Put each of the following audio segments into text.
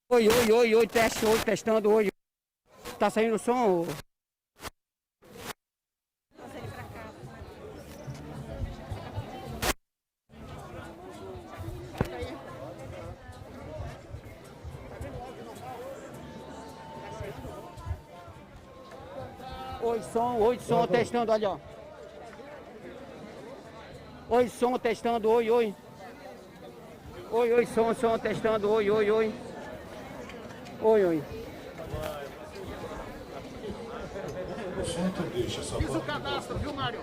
Oi, oi, oi, oi, teste, oi, testando, oi. Tá saindo o som? Ô? Oi, som, testando, olha, ó. Oi, som, testando, oi, oi. Oi, oi, som, testando, oi, oi, oi. Oi, oi. O som tu deixa, só Fiz o pode. cadastro, viu, Mário?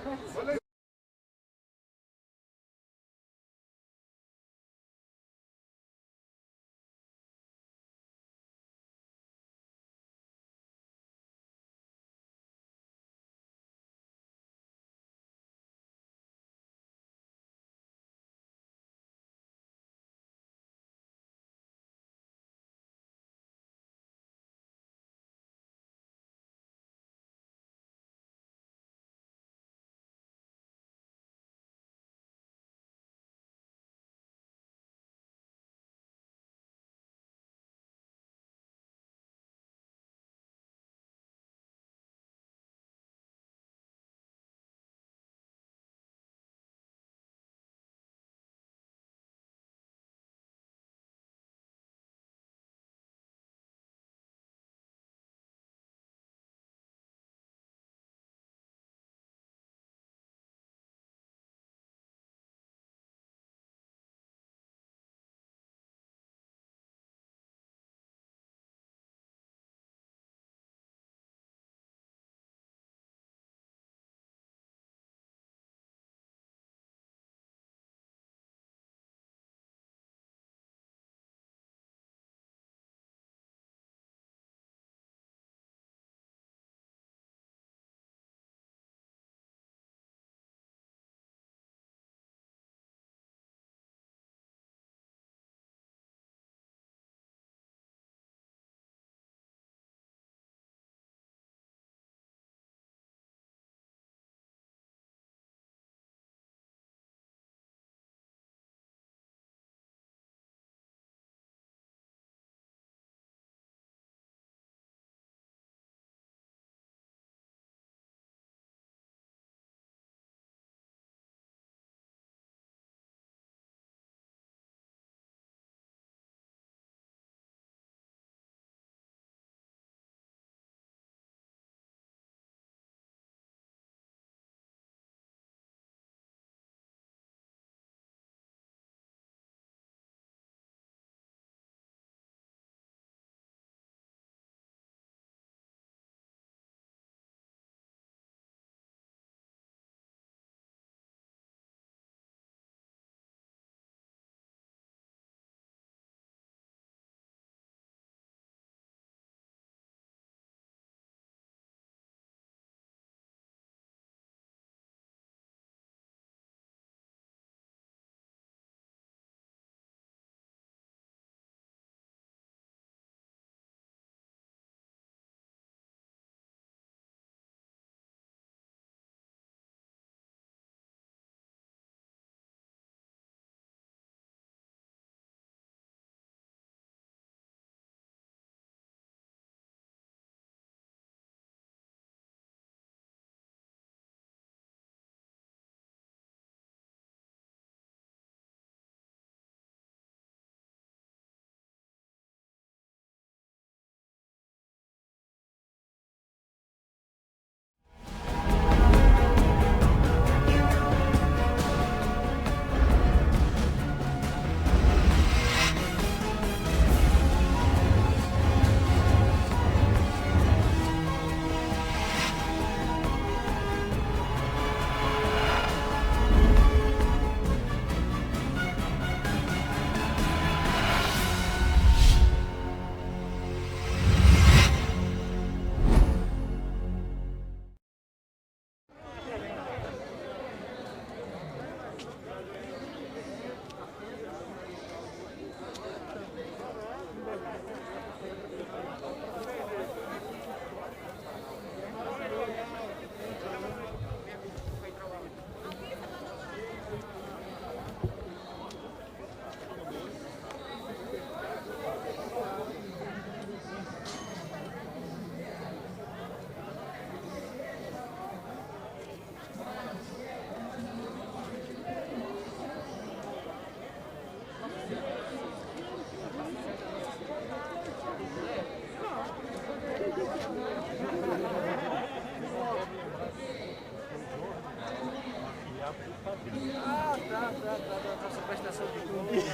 nossa prestação de contas.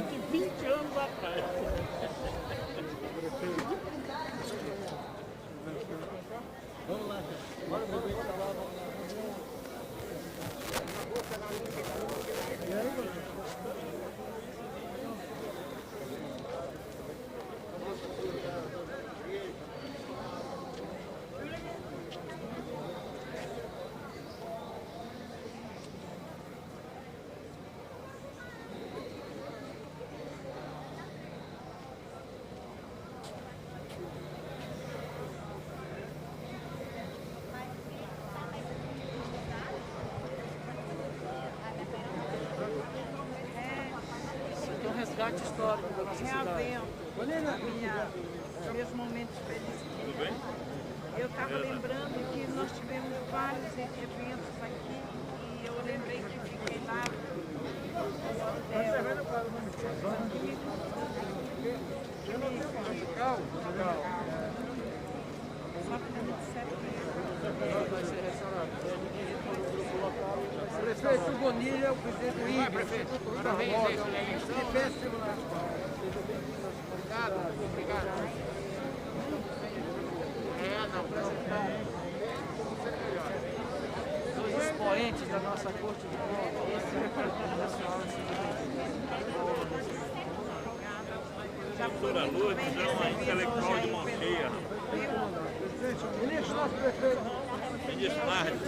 De 20 anos atrás. Vamos lá, resgate histórico da nossa cidade. Meus momentos felizes. Eu estava lembrando que nós tivemos vários eventos aqui e eu lembrei que fiquei lá Prefeito Bonilha é o presidente do INPE. Prefeito, parabéns aí, sua eleição. Obrigado, obrigado. Não, Dois expoentes da nossa Corte de Contas. Esse é o Representante Nacional Doutora Lourdes é uma intelectual de mão cheia. Ministro, nosso prefeito. Ministro Nardes.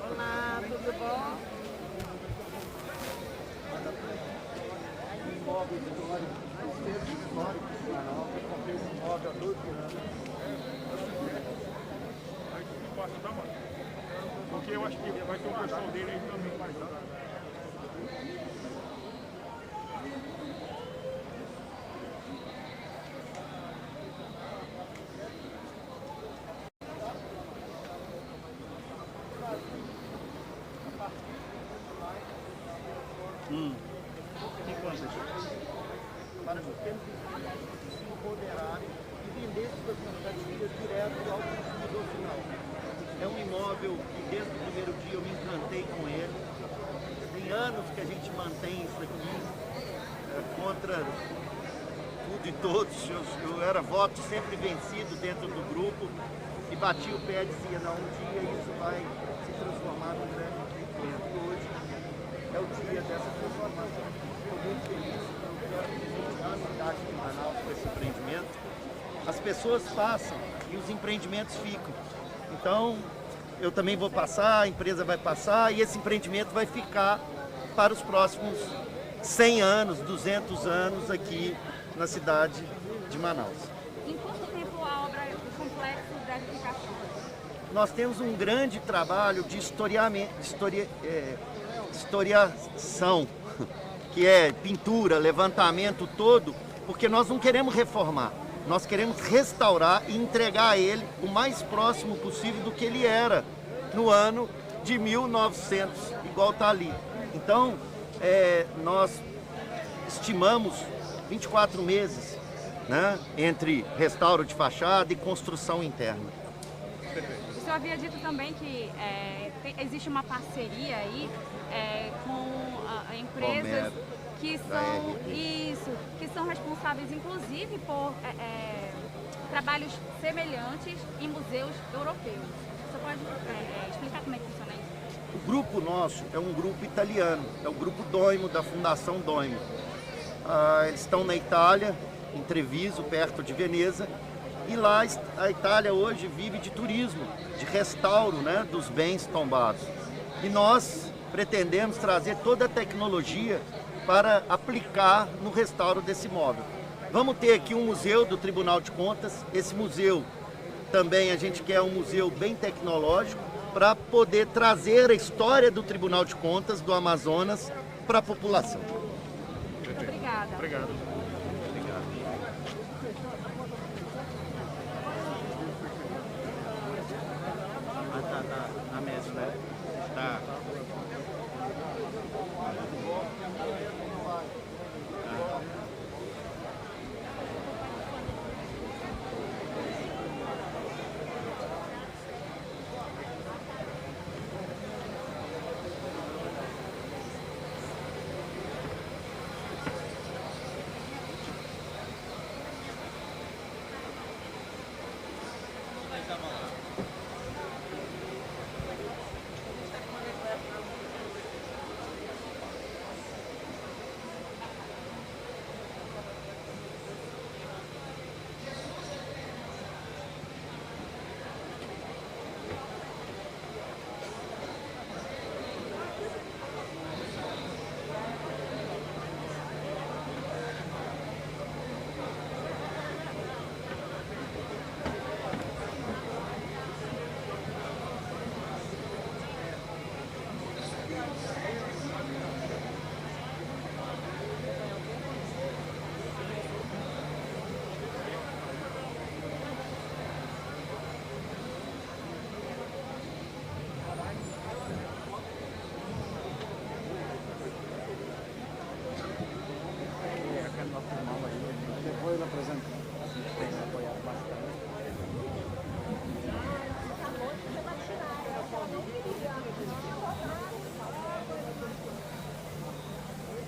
Olá, tudo bom? Porque eu acho que vai ter um pessoal dele aí também mais lá. Para que temos se empoderarem e vender suas mercadorias direto ao consumidor final. É um imóvel que desde o primeiro dia eu me encantei com ele. Tem anos que a gente mantém isso aqui contra tudo e todos. Eu era voto sempre vencido dentro do grupo e bati o pé e dizia, não, um dia isso vai se transformar num grande empreendimento. Hoje é o dia dessa transformação. Estou muito feliz, eu quero presentear a cidade de Manaus com esse empreendimento. As pessoas passam e os empreendimentos ficam. Então, eu também vou passar, a empresa vai passar e esse empreendimento vai ficar para os próximos 100 anos, 200 anos aqui na cidade de Manaus. Em quanto tempo a obra, o complexo deve ficar pronto? Nós temos um grande trabalho de historiação, que é pintura, levantamento todo, porque nós não queremos reformar, nós queremos restaurar e entregar a ele o mais próximo possível do que ele era no ano de 1900, igual está ali. Então, nós estimamos 24 meses, né, entre restauro de fachada e construção interna. O senhor havia dito também que existe uma parceria aí com empresas que são responsáveis, inclusive, por trabalhos semelhantes em museus europeus. Você pode explicar como é que funciona isso? O grupo nosso é um grupo italiano, é o grupo Doimo, da Fundação Doimo. Eles estão na Itália, em Treviso, perto de Veneza, e lá a Itália hoje vive de turismo, de restauro, né, dos bens tombados. E nós pretendemos trazer toda a tecnologia para aplicar no restauro desse imóvel. Vamos ter aqui um museu do Tribunal de Contas. Esse museu também a gente quer um museu bem tecnológico para poder trazer a história do Tribunal de Contas do Amazonas para a população. Obrigada. Obrigado. mesa, né? Tá.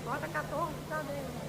Bota 14, tá dentro.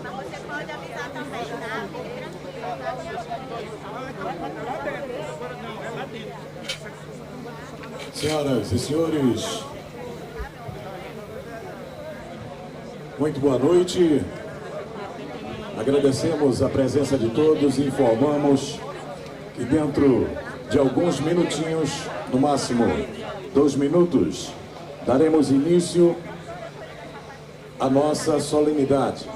Mas você pode avisar também, tá? Senhoras e senhores, muito boa noite. Agradecemos a presença de todos e informamos que dentro de alguns minutinhos, no máximo 2 minutos, daremos início à nossa solenidade.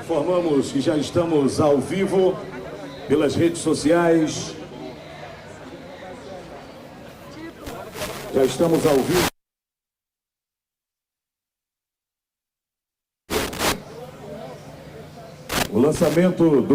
Informamos que já estamos ao vivo pelas redes sociais. Já estamos ao vivo. O lançamento do...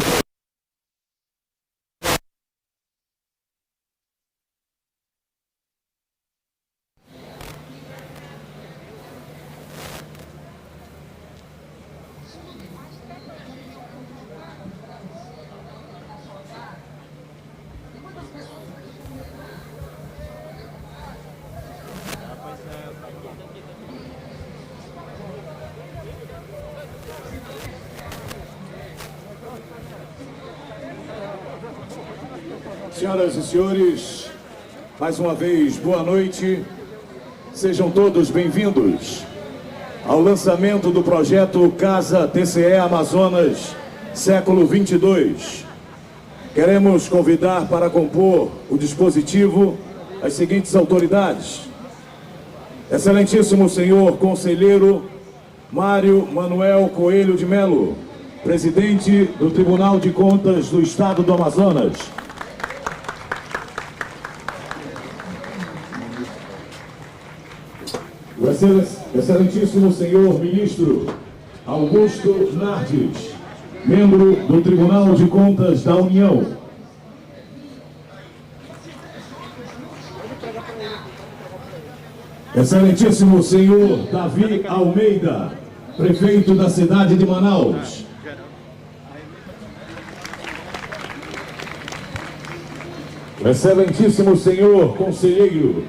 Senhoras e senhores, mais uma vez, boa noite. Sejam todos bem-vindos ao lançamento do projeto Casa TCE Amazonas, século 22. queremos convidar para compor o dispositivo as seguintes autoridades. Excelentíssimo senhor conselheiro Mário Manuel Coelho de Melo, presidente do Tribunal de Contas do Estado do Amazonas. O excelentíssimo senhor ministro Augusto Nardes, membro do Tribunal de Contas da União. Excelentíssimo senhor Davi Almeida, prefeito da cidade de Manaus. Excelentíssimo senhor conselheiro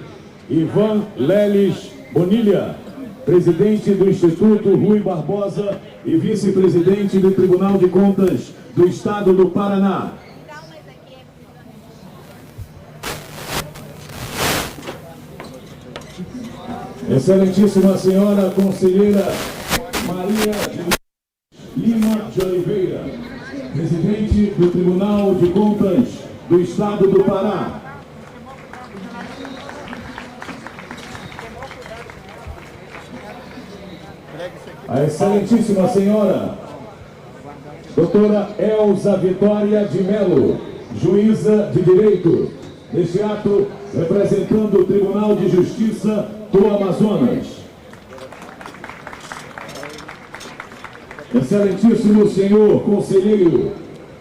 Ivan Leles Bonilha, presidente do Instituto Rui Barbosa e vice-presidente do Tribunal de Contas do Estado do Paraná. Excelentíssima senhora conselheira Maria Lima de Oliveira, presidente do Tribunal de Contas do Estado do Pará. A excelentíssima senhora doutora Elza Vitória de Melo, juíza de direito, neste ato representando o Tribunal de Justiça do Amazonas. Excelentíssimo senhor conselheiro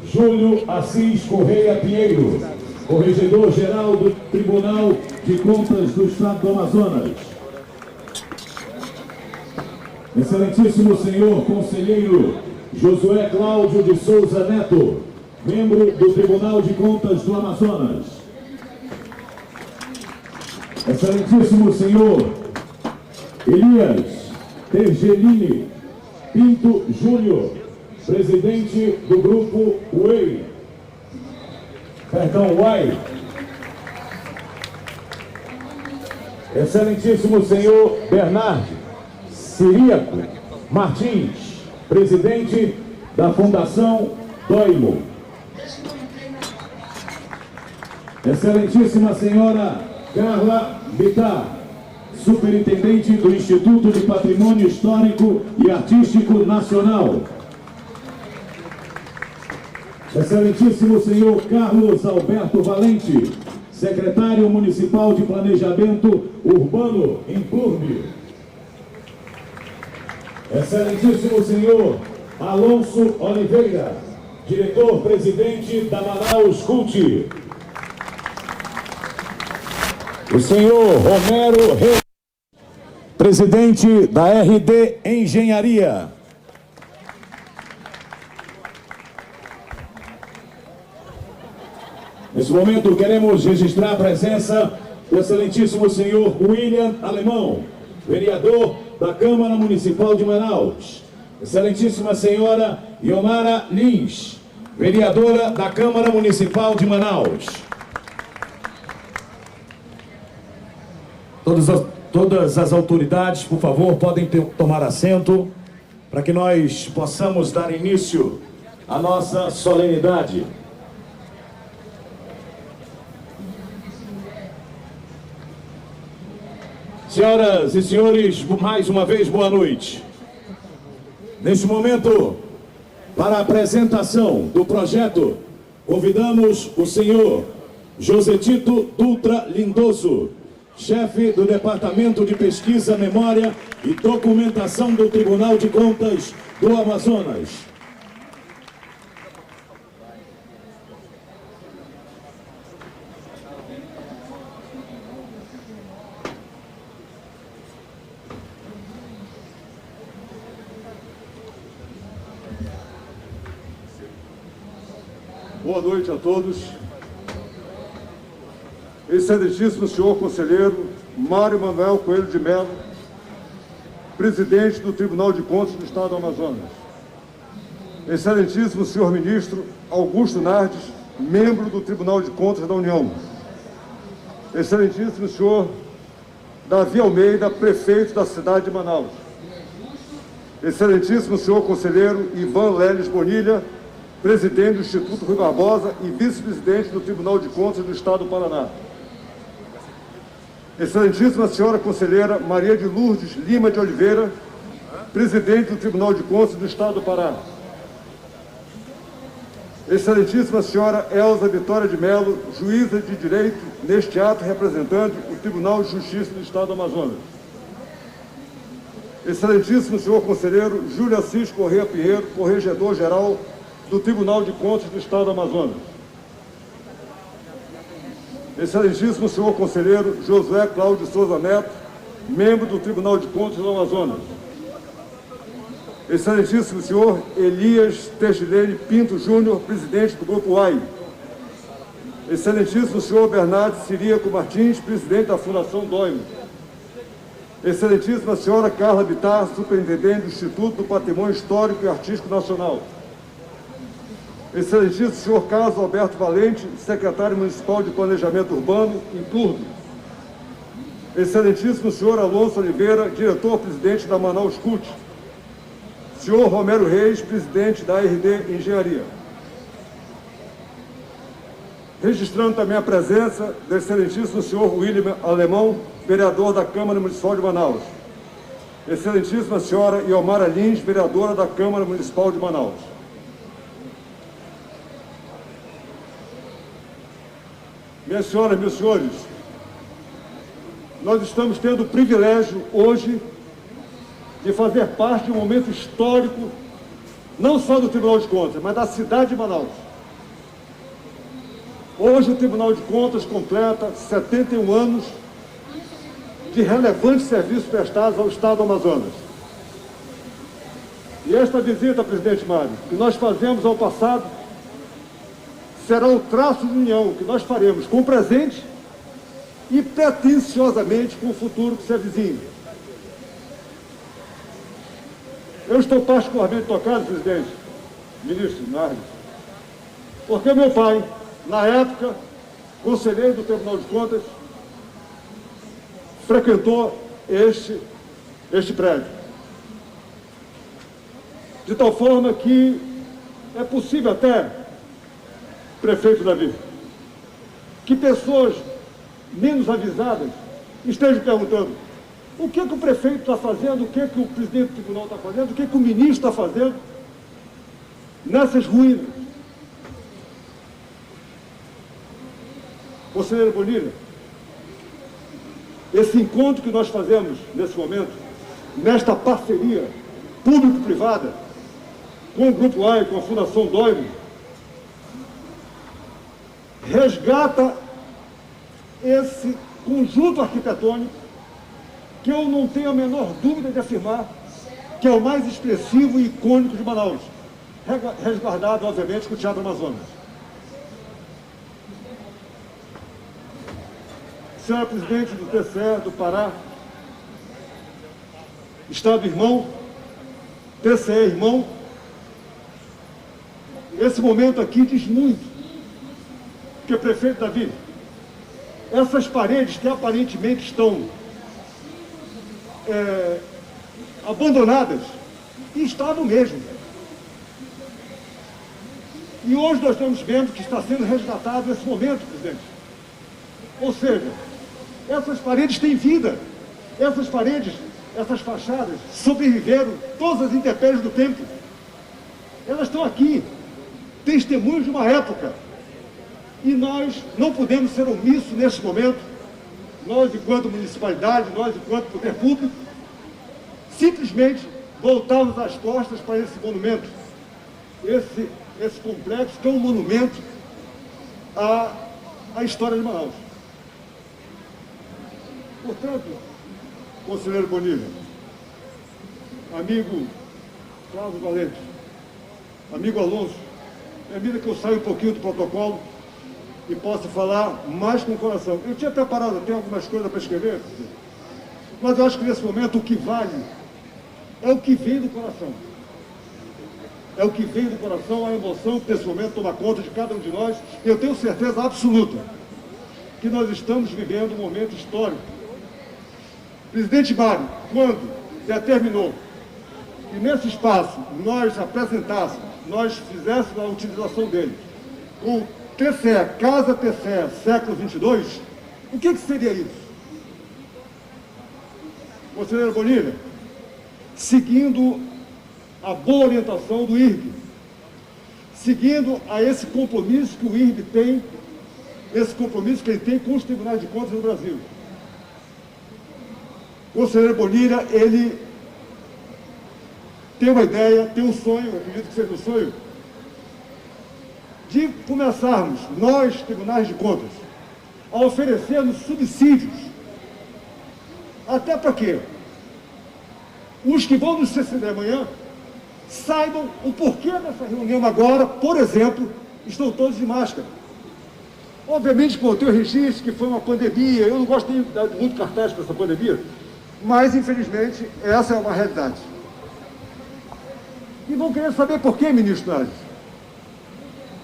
Júlio Assis Correia Pinheiro, corregedor-geral do Tribunal de Contas do Estado do Amazonas. Excelentíssimo senhor conselheiro Josué Cláudio de Souza Neto, membro do Tribunal de Contas do Amazonas. Excelentíssimo senhor Elias Tergelini Pinto Júnior, presidente do grupo UAI. Excelentíssimo senhor Bernardo Ciríaco Martins, presidente da Fundação Doimo. Excelentíssima senhora Carla Bittar, superintendente do Instituto de Patrimônio Histórico e Artístico Nacional. Excelentíssimo senhor Carlos Alberto Valente, secretário municipal de Planejamento Urbano em Plurbe. Excelentíssimo senhor Alonso Oliveira, diretor-presidente da Manaus Cult. O senhor Romero Reis, presidente da RD Engenharia. Nesse momento queremos registrar a presença do excelentíssimo senhor William Alemão, vereador da Câmara Municipal de Manaus. Excelentíssima senhora Iomara Lins, vereadora da Câmara Municipal de Manaus. Todas as autoridades, por favor, podem tomar assento para que nós possamos dar início à nossa solenidade. Senhoras e senhores, mais uma vez, boa noite. Neste momento, para a apresentação do projeto, convidamos o senhor José Tito Dutra Lindoso, chefe do Departamento de Pesquisa, Memória e Documentação do Tribunal de Contas do Amazonas. Boa noite a todos. Excelentíssimo senhor conselheiro Mário Manuel Coelho de Melo, presidente do Tribunal de Contas do Estado do Amazonas. Excelentíssimo senhor ministro Augusto Nardes, membro do Tribunal de Contas da União. Excelentíssimo senhor Davi Almeida, prefeito da cidade de Manaus. Excelentíssimo senhor conselheiro Ivan Leles Bonilha, presidente do Instituto Rui Barbosa e vice-presidente do Tribunal de Contas do Estado do Paraná. Excelentíssima senhora conselheira Maria de Lourdes Lima de Oliveira, presidente do Tribunal de Contas do Estado do Pará. Excelentíssima senhora Elza Vitória de Melo, juíza de direito, neste ato representando o Tribunal de Justiça do Estado do Amazonas. Excelentíssimo senhor conselheiro Júlio Assis Corrêa Pinheiro, corregedor-geral do Tribunal de Contas do Estado do Amazonas. Excelentíssimo senhor conselheiro Josué Cláudio Souza Neto, membro do Tribunal de Contas do Amazonas. Excelentíssimo senhor Elias Testilene Pinto Júnior, presidente do Grupo AI. Excelentíssimo senhor Bernardo Ciríaco Martins, presidente da Fundação Doimo. Excelentíssima senhora Carla Bittar, superintendente do Instituto do Patrimônio Histórico e Artístico Nacional. Excelentíssimo senhor Carlos Alberto Valente, secretário municipal de Planejamento Urbano, em Turdo. Excelentíssimo senhor Alonso Oliveira, diretor-presidente da Manaus CUT. Senhor Romero Reis, presidente da RD Engenharia. Registrando também a presença do excelentíssimo senhor William Alemão, vereador da Câmara Municipal de Manaus. Excelentíssima senhora Iomara Lins, vereadora da Câmara Municipal de Manaus. Minhas senhoras, meus senhores, nós estamos tendo o privilégio hoje de fazer parte de um momento histórico, não só do Tribunal de Contas, mas da cidade de Manaus. Hoje o Tribunal de Contas completa 71 anos de relevantes serviços prestados ao Estado do Amazonas. E esta visita, presidente Mário, que nós fazemos ao passado, será o traço de união que nós faremos com o presente e pretensiosamente com o futuro que se avizinha. Eu estou particularmente tocado, presidente, ministro Nardes, porque meu pai, na época, conselheiro do Tribunal de Contas, frequentou este prédio. De tal forma que é possível até, prefeito Davi, que pessoas menos avisadas estejam perguntando o que o prefeito está fazendo, o que o presidente do tribunal está fazendo, o que o ministro está fazendo nessas ruínas. Conselheiro Bonilha, esse encontro que nós fazemos nesse momento, nesta parceria público-privada, com o Grupo AI, com a Fundação Doimo, resgata esse conjunto arquitetônico que eu não tenho a menor dúvida de afirmar que é o mais expressivo e icônico de Manaus, resguardado, obviamente, com o Teatro Amazonas. Senhora presidente do TCE do Pará, Estado irmão, TCE irmão, esse momento aqui diz muito, porque, prefeito Davi, essas paredes que aparentemente estão abandonadas, e estavam mesmo. E hoje nós estamos vendo que está sendo resgatado esse momento, presidente. Ou seja, essas paredes têm vida, essas paredes, essas fachadas sobreviveram todas as intempéries do tempo. Elas estão aqui, testemunhos de uma época. E nós não podemos ser omissos nesse momento, nós enquanto municipalidade, nós enquanto poder público, simplesmente voltarmos as costas para esse monumento, esse complexo que é um monumento à história de Manaus. Portanto, conselheiro Bonilha, amigo Cláudio Valente, amigo Alonso, permita que eu saia um pouquinho do protocolo e possa falar mais com o coração. Eu tinha preparado até algumas coisas para escrever, mas eu acho que nesse momento o que vale é o que vem do coração. É o que vem do coração, a emoção que nesse momento toma conta de cada um de nós. E eu tenho certeza absoluta que nós estamos vivendo um momento histórico. Presidente Mário, quando determinou que nesse espaço nós apresentássemos nós fizéssemos a utilização dele. O TCE, Casa TCE, século 22, o que seria isso? Conselheiro Bonilha, seguindo a boa orientação do IRB, seguindo a esse compromisso que o IRB tem, esse compromisso que ele tem com os tribunais de contas no Brasil. O conselheiro Bonilha, ele tem uma ideia, tem um sonho, acredito que seja um sonho, de começarmos, nós, tribunais de contas, a oferecermos subsídios. Até para quê? Os que vão nos suceder amanhã saibam o porquê dessa reunião agora, por exemplo, estão todos de máscara. Obviamente, com o teu registro, que foi uma pandemia, eu não gosto de dar muito cartaz para essa pandemia, mas, infelizmente, essa é uma realidade. E vão querer saber por quê, ministro Nardes.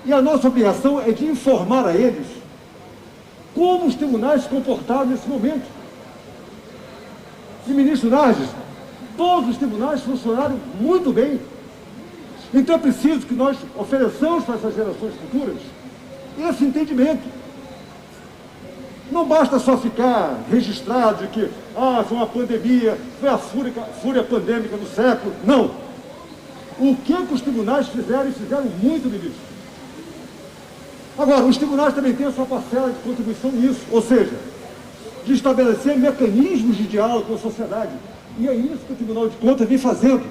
E a nossa obrigação é de informar a eles como os tribunais se comportaram nesse momento. E, ministro Nardes, todos os tribunais funcionaram muito bem. Então é preciso que nós ofereçamos para essas gerações futuras esse entendimento. Não basta só ficar registrado de que foi uma pandemia, foi a fúria pandêmica do século. Não. O que os tribunais fizeram, e fizeram muito, ministro. Agora, os tribunais também têm a sua parcela de contribuição nisso, ou seja, de estabelecer mecanismos de diálogo com a sociedade. E é isso que o Tribunal de Contas vem fazendo.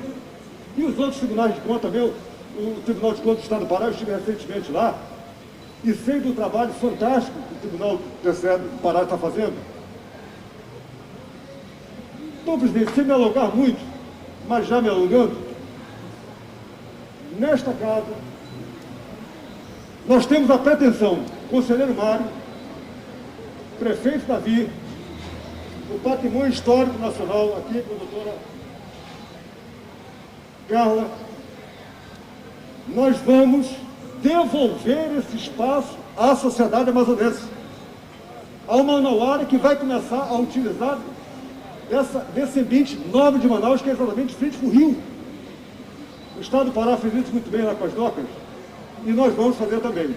E os outros tribunais de contas, o Tribunal de Contas do Estado do Pará, eu estive recentemente lá, e sei do trabalho fantástico que o Tribunal do Pará está fazendo. Então, presidente, sem me alongar muito, mas já me alongando, nesta casa, nós temos a pretensão, conselheiro Mário, prefeito Davi, o Patrimônio Histórico Nacional, aqui com a doutora Carla, nós vamos devolver esse espaço à sociedade amazonense. Há uma manauara que vai começar a utilizar desse ambiente nobre de Manaus, que é exatamente frente para o rio. O Estado do Pará fez isso muito bem lá com as docas, e nós vamos fazer também.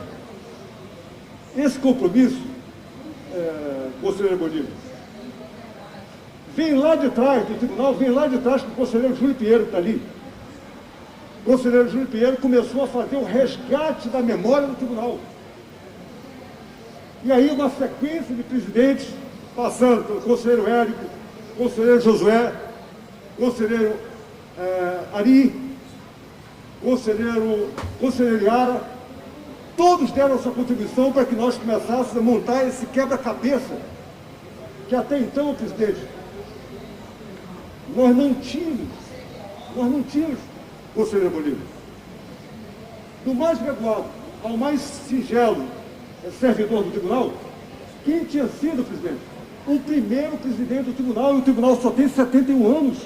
Esse compromisso, conselheiro Bonilha, vem lá de trás do tribunal, vem lá de trás com o conselheiro Júlio Pinheiro, que está ali. O conselheiro Júlio Pinheiro começou a fazer o resgate da memória do tribunal. E aí uma sequência de presidentes, passando pelo conselheiro Érico, conselheiro Josué, conselheiro Ari, conselheiro Yara, todos deram a sua contribuição para que nós começássemos a montar esse quebra-cabeça, que até então, presidente, nós não tínhamos, conselheiro Bolívar. Do mais graduado ao mais singelo servidor do tribunal, quem tinha sido, presidente? O primeiro presidente do tribunal, e o tribunal só tem 71 anos.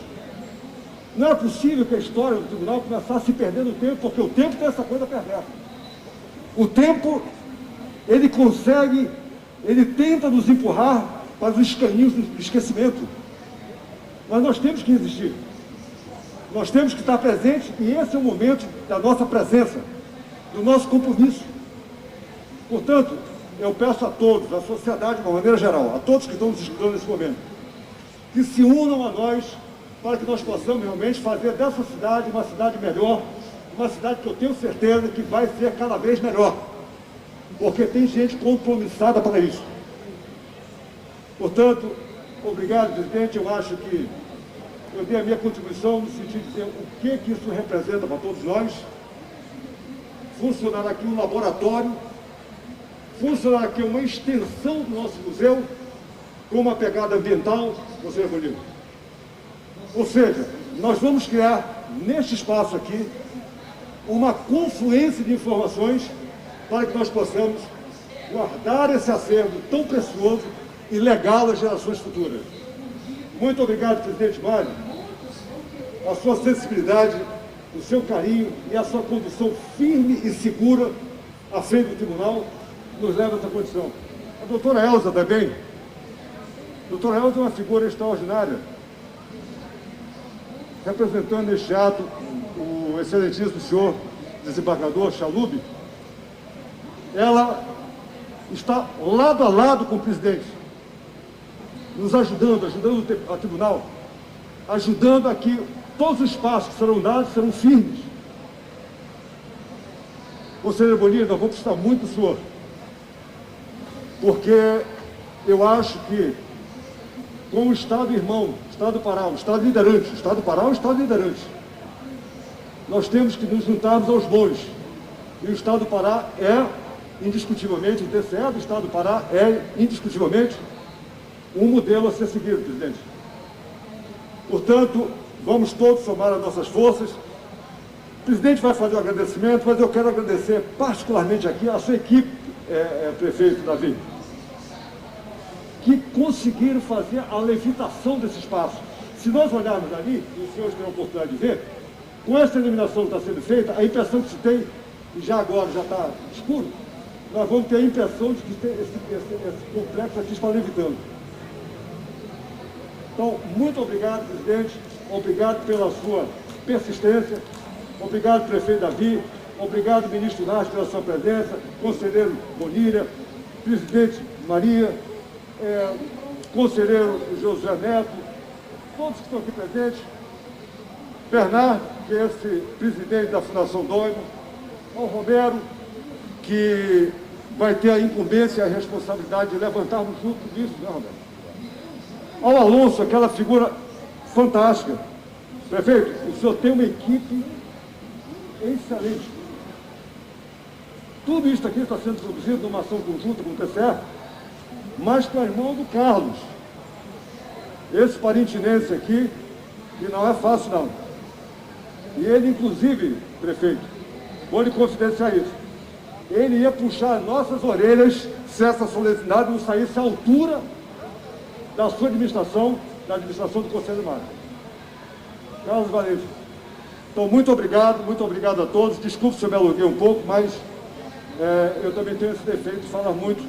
Não é possível que a história do tribunal começasse a se perder no tempo, porque o tempo tem essa coisa perversa. O tempo, ele consegue, ele tenta nos empurrar para os escaninhos do esquecimento. Mas nós temos que resistir. Nós temos que estar presentes, e esse é o momento da nossa presença, do nosso compromisso. Portanto, eu peço a todos, à sociedade de uma maneira geral, a todos que estão nos escutando nesse momento, que se unam a nós para que nós possamos realmente fazer dessa cidade uma cidade melhor, uma cidade que eu tenho certeza que vai ser cada vez melhor, porque tem gente compromissada para isso. Portanto, obrigado, presidente. Eu acho que eu dei a minha contribuição no sentido de dizer o que isso representa para todos nós. Funcionar aqui um laboratório, funcionar aqui uma extensão do nosso museu, com uma pegada ambiental, conselheiro Bolívar. Ou seja, nós vamos criar, neste espaço aqui, uma confluência de informações para que nós possamos guardar esse acervo tão precioso e legá-lo às gerações futuras. Muito obrigado, presidente Mário. A sua sensibilidade, o seu carinho e a sua condução firme e segura à frente do tribunal nos leva a essa condição. A doutora Elza também. A doutora Elza é uma figura extraordinária, representando neste ato o excelentíssimo senhor desembargador Chalub, ela está lado a lado com o presidente, nos ajudando a tribunal, ajudando a que todos os passos que serão dados serão firmes. Conselheiro Bonilla, nós vamos precisar muito do senhor, porque eu acho que, como Estado irmão, Estado do Pará, um Estado liderante, o Estado do Pará é um Estado liderante, nós temos que nos juntarmos aos bons. E o Estado do Pará é, indiscutivelmente, o TCE do Estado do Pará é, indiscutivelmente, um modelo a ser seguido, presidente. Portanto, vamos todos somar as nossas forças. O presidente vai fazer o agradecimento, mas eu quero agradecer particularmente aqui a sua equipe, prefeito Davi, que conseguiram fazer a levitação desse espaço. Se nós olharmos ali, e os senhores têm a oportunidade de ver, com essa iluminação que está sendo feita, a impressão que se tem, e já agora já está escuro, nós vamos ter a impressão de que esse complexo aqui está levitando. Então, muito obrigado, presidente, obrigado pela sua persistência, obrigado, prefeito Davi, obrigado, ministro Nas, pela sua presença, conselheiro Bonilla, presidente Maria, conselheiro José Neto, todos que estão aqui presentes, Bernardo, que é esse presidente da Fundação Doimo, ao Romero, que vai ter a incumbência e a responsabilidade de levantarmos junto disso, né, Romero? Ao Alonso, aquela figura fantástica. Prefeito, o senhor tem uma equipe excelente. Tudo isso aqui está sendo produzido numa ação conjunta com o TCE, mas com a irmã do Carlos. Esse parintinense aqui, que não é fácil não. E ele, inclusive, prefeito, vou lhe confidenciar isso, ele ia puxar nossas orelhas se essa solenidade não saísse à altura da sua administração, da administração do Conselho Mário. Carlos Valente. Então, muito obrigado a todos. Desculpe se eu me aluguei um pouco, mas eu também tenho esse defeito de falar muito.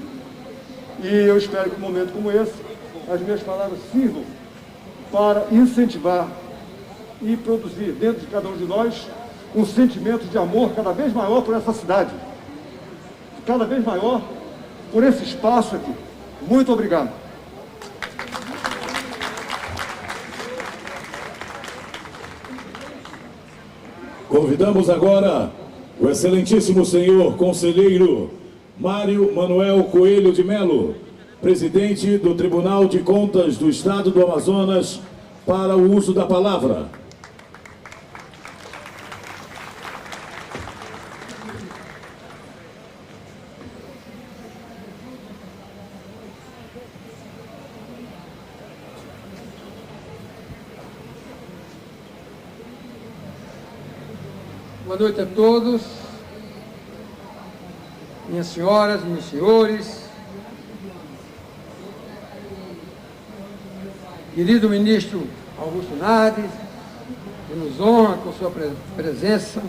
E eu espero que, num momento como esse, as minhas palavras sirvam para incentivar e produzir dentro de cada um de nós um sentimento de amor cada vez maior por essa cidade, cada vez maior por esse espaço aqui. Muito obrigado. Convidamos agora o excelentíssimo senhor conselheiro Mário Manuel Coelho de Melo, presidente do Tribunal de Contas do Estado do Amazonas, para o uso da palavra. Boa noite a todos, minhas senhoras, meus senhores, querido ministro Augusto Nardes, que nos honra com sua presença,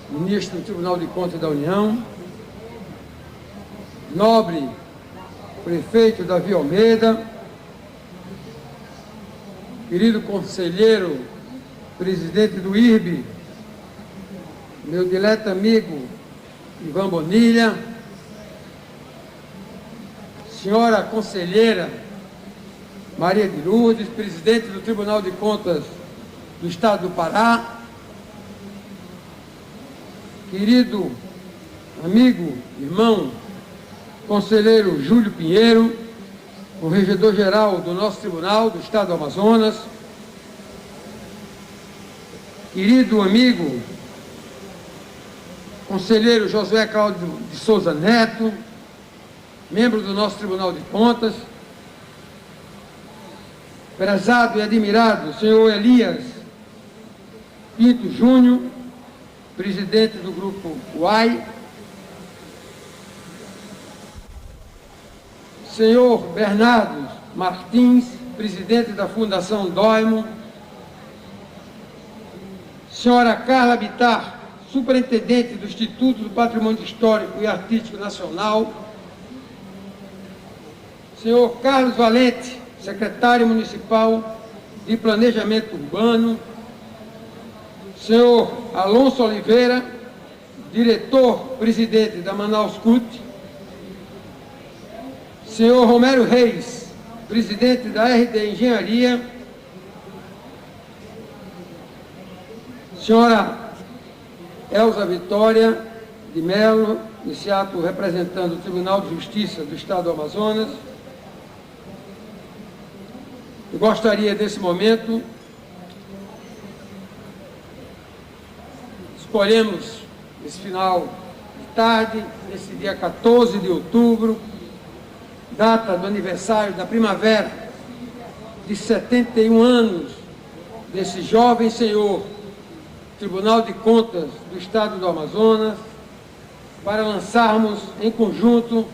ministro do Tribunal de Contas da União, nobre prefeito Davi Almeida, querido conselheiro, presidente do IRB, meu dileto amigo Ivan Bonilla, senhora conselheira Maria de Lourdes, presidente do Tribunal de Contas do Estado do Pará, querido amigo, irmão, conselheiro Júlio Pinheiro, corregedor-geral do nosso Tribunal do Estado do Amazonas, querido amigo, conselheiro Josué Cláudio de Souza Neto, membro do nosso Tribunal de Contas, prezado e admirado senhor Elias Pinto Júnior, presidente do Grupo UAI, senhor Bernardo Martins, presidente da Fundação Doimo, senhora Carla Bittar, superintendente do Instituto do Patrimônio Histórico e Artístico Nacional, senhor Carlos Valente, secretário municipal de Planejamento Urbano, senhor Alonso Oliveira, diretor-presidente da Manaus CUT, senhor Romero Reis, presidente da RD Engenharia, senhora Elza Vitória de Melo, nesse ato representando o Tribunal de Justiça do Estado do Amazonas. Eu gostaria, nesse momento, escolhemos esse final de tarde, nesse dia 14 de outubro, data do aniversário da primavera de 71 anos desse jovem senhor, Tribunal de Contas do Estado do Amazonas, para lançarmos em conjunto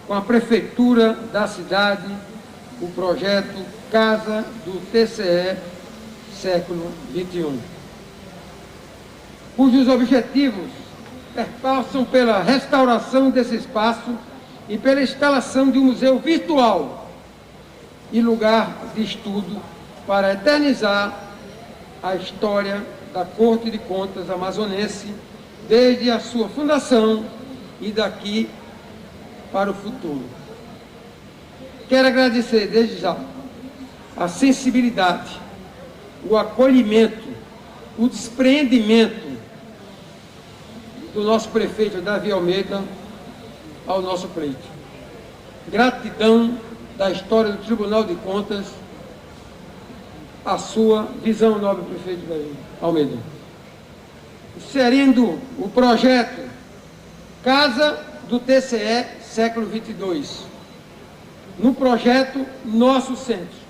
com a Prefeitura da cidade o projeto Casa do TCE Século XXI, cujos objetivos perpassam pela restauração desse espaço e pela instalação de um museu virtual e lugar de estudo para eternizar a história da Corte de Contas amazonense desde a sua fundação e daqui para o futuro. Quero agradecer desde já a sensibilidade, o acolhimento, o despreendimento do nosso prefeito Davi Almeida ao nosso pleito. Gratidão da história do Tribunal de Contas à sua visão, nobre prefeito Davi Almeida. Inserindo o projeto Casa do TCE Século XXII, no projeto Nosso Centro.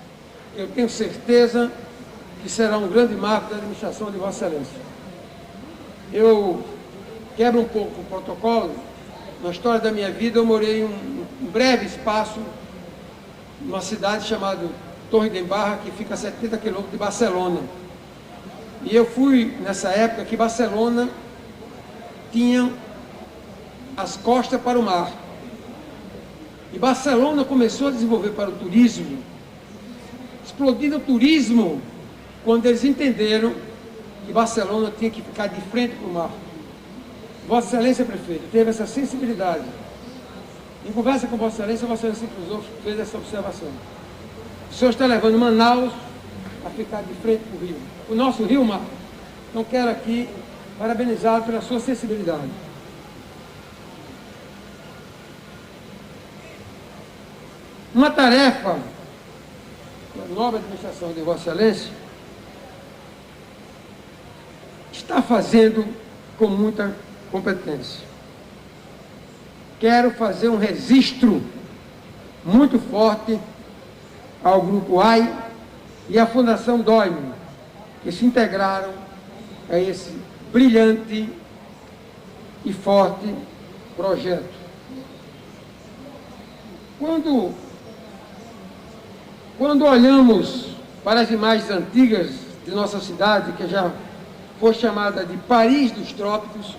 Eu tenho certeza que será um grande marco da administração de Vossa Excelência. Eu quebro um pouco o protocolo. Na história da minha vida, eu morei um breve espaço numa cidade chamada Torre de Embarra, que fica a 70 quilômetros de Barcelona. E eu fui nessa época que Barcelona tinha as costas para o mar. E Barcelona começou a desenvolver para o turismo, explodindo o turismo, quando eles entenderam que Barcelona tinha que ficar de frente para o mar. Vossa Excelência, prefeito, teve essa sensibilidade. Em conversa com Vossa Excelência inclusive fez essa observação. O senhor está levando Manaus a ficar de frente para o rio. O nosso rio mar. Então quero aqui parabenizá-lo pela sua sensibilidade. Uma tarefa da nova administração de Vossa Excelência está fazendo com muita competência. Quero fazer um registro muito forte ao Grupo AI e à Fundação Doime, que se integraram a esse brilhante e forte projeto. Quando olhamos para as imagens antigas de nossa cidade, que já foi chamada de Paris dos Trópicos,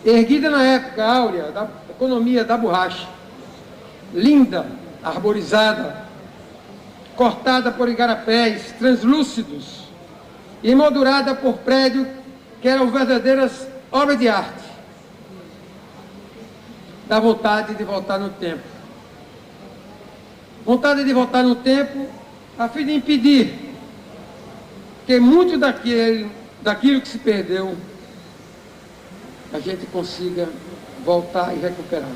erguida na época áurea da economia da borracha, linda, arborizada, cortada por igarapés translúcidos e emoldurada por prédios que eram verdadeiras obras de arte. Dá vontade de voltar no tempo. Vontade de voltar no tempo a fim de impedir que muito daquilo que se perdeu a gente consiga voltar e recuperar.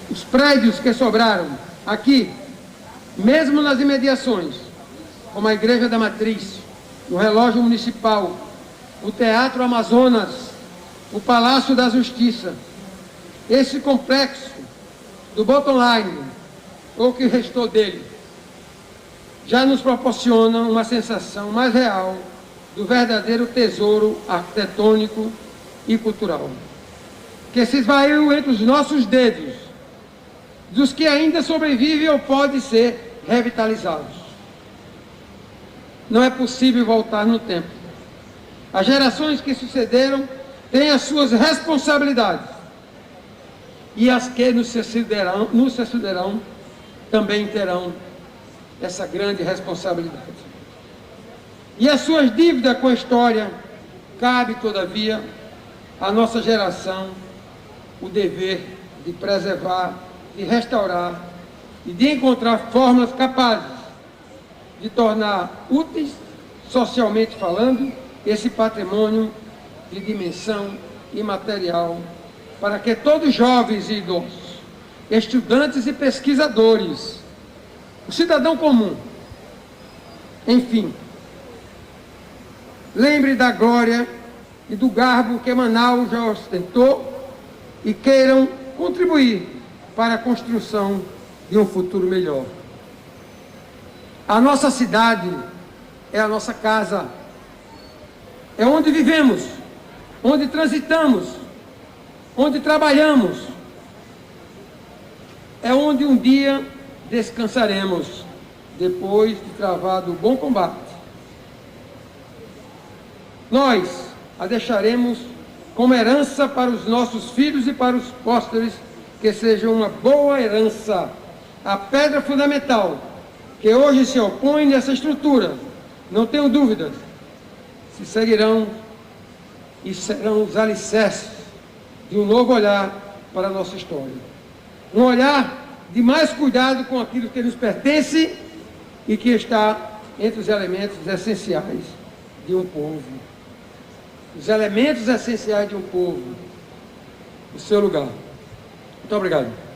Os prédios que sobraram aqui, mesmo nas imediações, como a Igreja da Matriz, o Relógio Municipal, o Teatro Amazonas, o Palácio da Justiça, esse complexo do Bottom Line, ou o que restou dele, já nos proporcionam uma sensação mais real do verdadeiro tesouro arquitetônico e cultural, que se esvaiu entre os nossos dedos, dos que ainda sobrevivem ou podem ser revitalizados. Não é possível voltar no tempo. As gerações que sucederam têm as suas responsabilidades, e as que nos sucederão também terão essa grande responsabilidade. E as suas dívidas com a história cabe, todavia, à nossa geração o dever de preservar, de restaurar e de encontrar fórmulas capazes de tornar úteis, socialmente falando, esse patrimônio de dimensão imaterial, para que todos jovens e idosos, estudantes e pesquisadores, o cidadão comum, enfim, lembre da glória e do garbo que Manaus já ostentou e queiram contribuir para a construção de um futuro melhor. A nossa cidade é a nossa casa, é onde vivemos, onde transitamos, onde trabalhamos, é onde um dia descansaremos, depois de travado o bom combate. Nós a deixaremos como herança para os nossos filhos e para os pósteres, que seja uma boa herança, a pedra fundamental que hoje se opõe nessa estrutura, não tenho dúvidas, se seguirão e serão os alicerces de um novo olhar para a nossa história. Um olhar de mais cuidado com aquilo que nos pertence e que está entre os elementos essenciais de um povo. Os elementos essenciais de um povo, o seu lugar. Muito obrigado.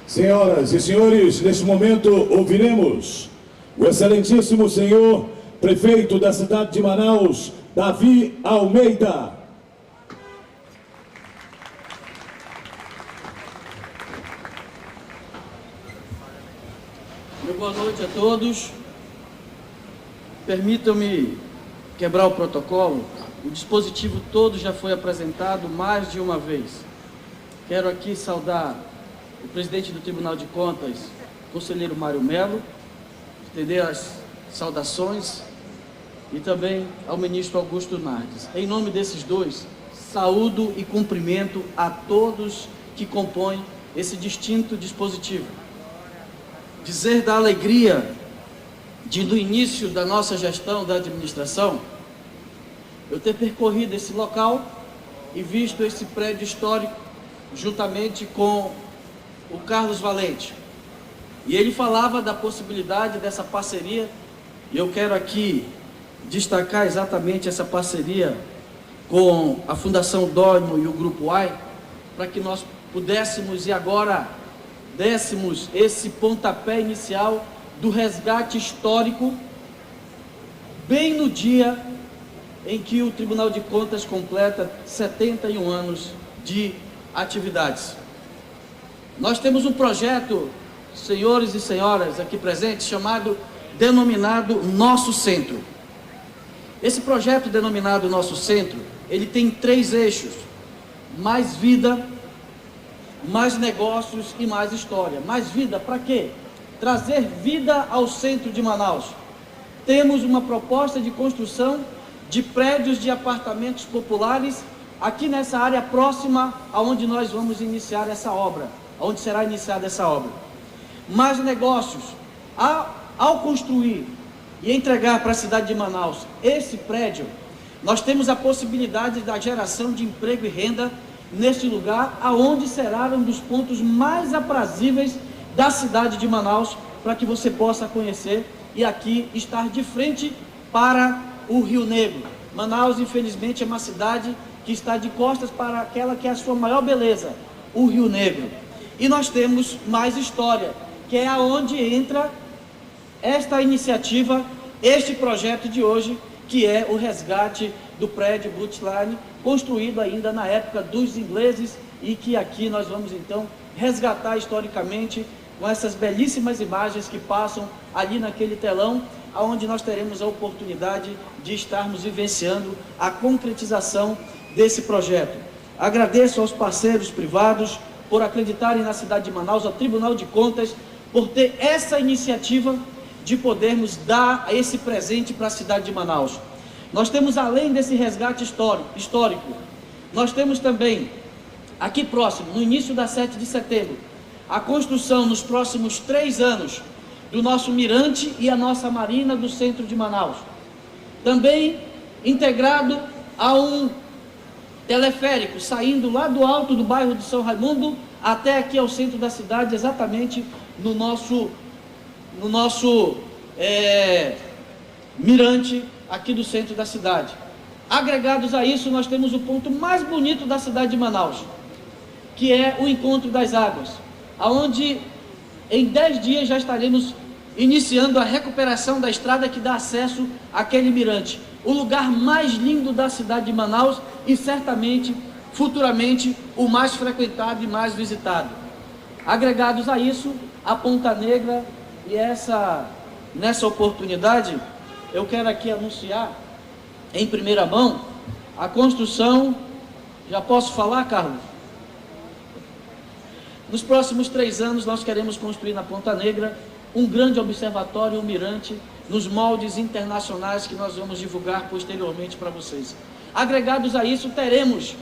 Senhoras e senhores, neste momento ouviremos o excelentíssimo senhor prefeito da cidade de Manaus, Davi Almeida. Boa noite a todos. Permitam-me quebrar o protocolo. O dispositivo todo já foi apresentado mais de uma vez. Quero aqui saudar o presidente do Tribunal de Contas, conselheiro Mário Melo, estender as saudações, e também ao ministro Augusto Nardes. Em nome desses dois, saúdo e cumprimento a todos que compõem esse distinto dispositivo. Dizer da alegria do início da nossa gestão da administração, eu ter percorrido esse local e visto esse prédio histórico juntamente com o Carlos Valente. E ele falava da possibilidade dessa parceria, e eu quero aqui destacar exatamente essa parceria com a Fundação Dóimo e o Grupo AI, para que nós pudéssemos e agora dessemos esse pontapé inicial do resgate histórico, bem no dia em que o Tribunal de Contas completa 71 anos de atividades. Nós temos um projeto, senhores e senhoras aqui presentes, denominado Nosso Centro. Esse projeto denominado Nosso Centro, ele tem 3 eixos: mais vida, mais negócios e mais história. Mais vida para quê? Trazer vida ao centro de Manaus. Temos uma proposta de construção de prédios de apartamentos populares aqui nessa área próxima aonde nós vamos iniciar essa obra, onde será iniciada essa obra. Mais negócios. Ao construir e entregar para a cidade de Manaus esse prédio, nós temos a possibilidade da geração de emprego e renda neste lugar, aonde será um dos pontos mais aprazíveis da cidade de Manaus, para que você possa conhecer e aqui estar de frente para o Rio Negro. Manaus, infelizmente, é uma cidade que está de costas para aquela que é a sua maior beleza, o Rio Negro. E nós temos mais história, que é aonde entra esta iniciativa, este projeto de hoje, que é o resgate do prédio Boots Line, construído ainda na época dos ingleses, e que aqui nós vamos então resgatar historicamente com essas belíssimas imagens que passam ali naquele telão, onde nós teremos a oportunidade de estarmos vivenciando a concretização desse projeto. Agradeço aos parceiros privados por acreditarem na cidade de Manaus, ao Tribunal de Contas, por ter essa iniciativa de podermos dar esse presente para a cidade de Manaus. Nós temos, além desse resgate histórico, nós temos também, aqui próximo, no início da 7 de setembro, a construção nos próximos 3 anos do nosso mirante e a nossa marina do centro de Manaus. Também integrado a um teleférico saindo lá do alto do bairro de São Raimundo até aqui ao centro da cidade, exatamente no nosso mirante aqui do centro da cidade. Agregados a isso, nós temos o ponto mais bonito da cidade de Manaus, que é o Encontro das Águas, aonde em 10 dias já estaremos iniciando a recuperação da estrada que dá acesso àquele mirante, o lugar mais lindo da cidade de Manaus e certamente, futuramente, o mais frequentado e mais visitado. Agregados a isso, a Ponta Negra, e nessa oportunidade, eu quero aqui anunciar, em primeira mão, a construção, já posso falar, Carlos? Nos próximos 3 anos, nós queremos construir na Ponta Negra um grande observatório, um mirante, nos moldes internacionais que nós vamos divulgar posteriormente para vocês. Agregados a isso, teremos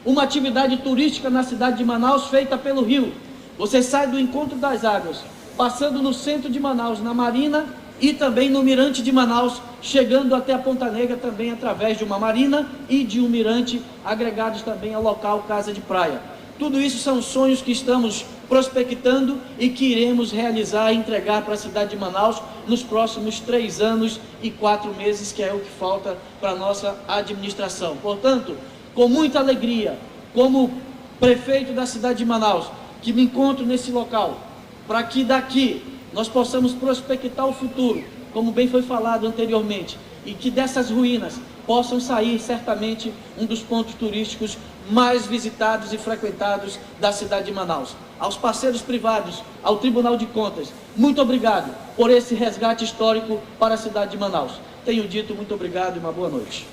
uma atividade turística na cidade de Manaus feita pelo rio. Você sai do Encontro das Águas, passando no centro de Manaus, na marina e também no mirante de Manaus, chegando até a Ponta Negra também através de uma marina e de um mirante, agregados também ao local Casa de Praia. Tudo isso são sonhos que estamos prospectando e que iremos realizar e entregar para a cidade de Manaus nos próximos 3 anos e 4 meses, que é o que falta para a nossa administração. Portanto, com muita alegria, como prefeito da cidade de Manaus, que me encontro nesse local, para que daqui nós possamos prospectar o futuro, como bem foi falado anteriormente, e que dessas ruínas possam sair certamente um dos pontos turísticos mais visitados e frequentados da cidade de Manaus. Aos parceiros privados, ao Tribunal de Contas, muito obrigado por esse resgate histórico para a cidade de Manaus. Tenho dito muito obrigado e uma boa noite.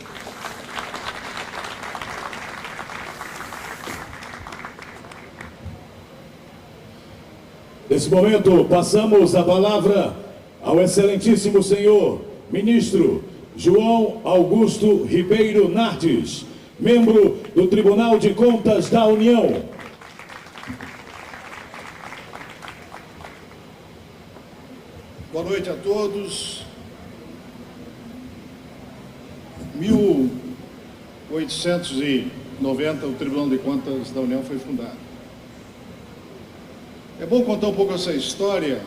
Nesse momento, passamos a palavra ao excelentíssimo senhor ministro João Augusto Ribeiro Nardes, membro do Tribunal de Contas da União. Boa noite a todos. 1890, o Tribunal de Contas da União foi fundado. É bom contar um pouco essa história,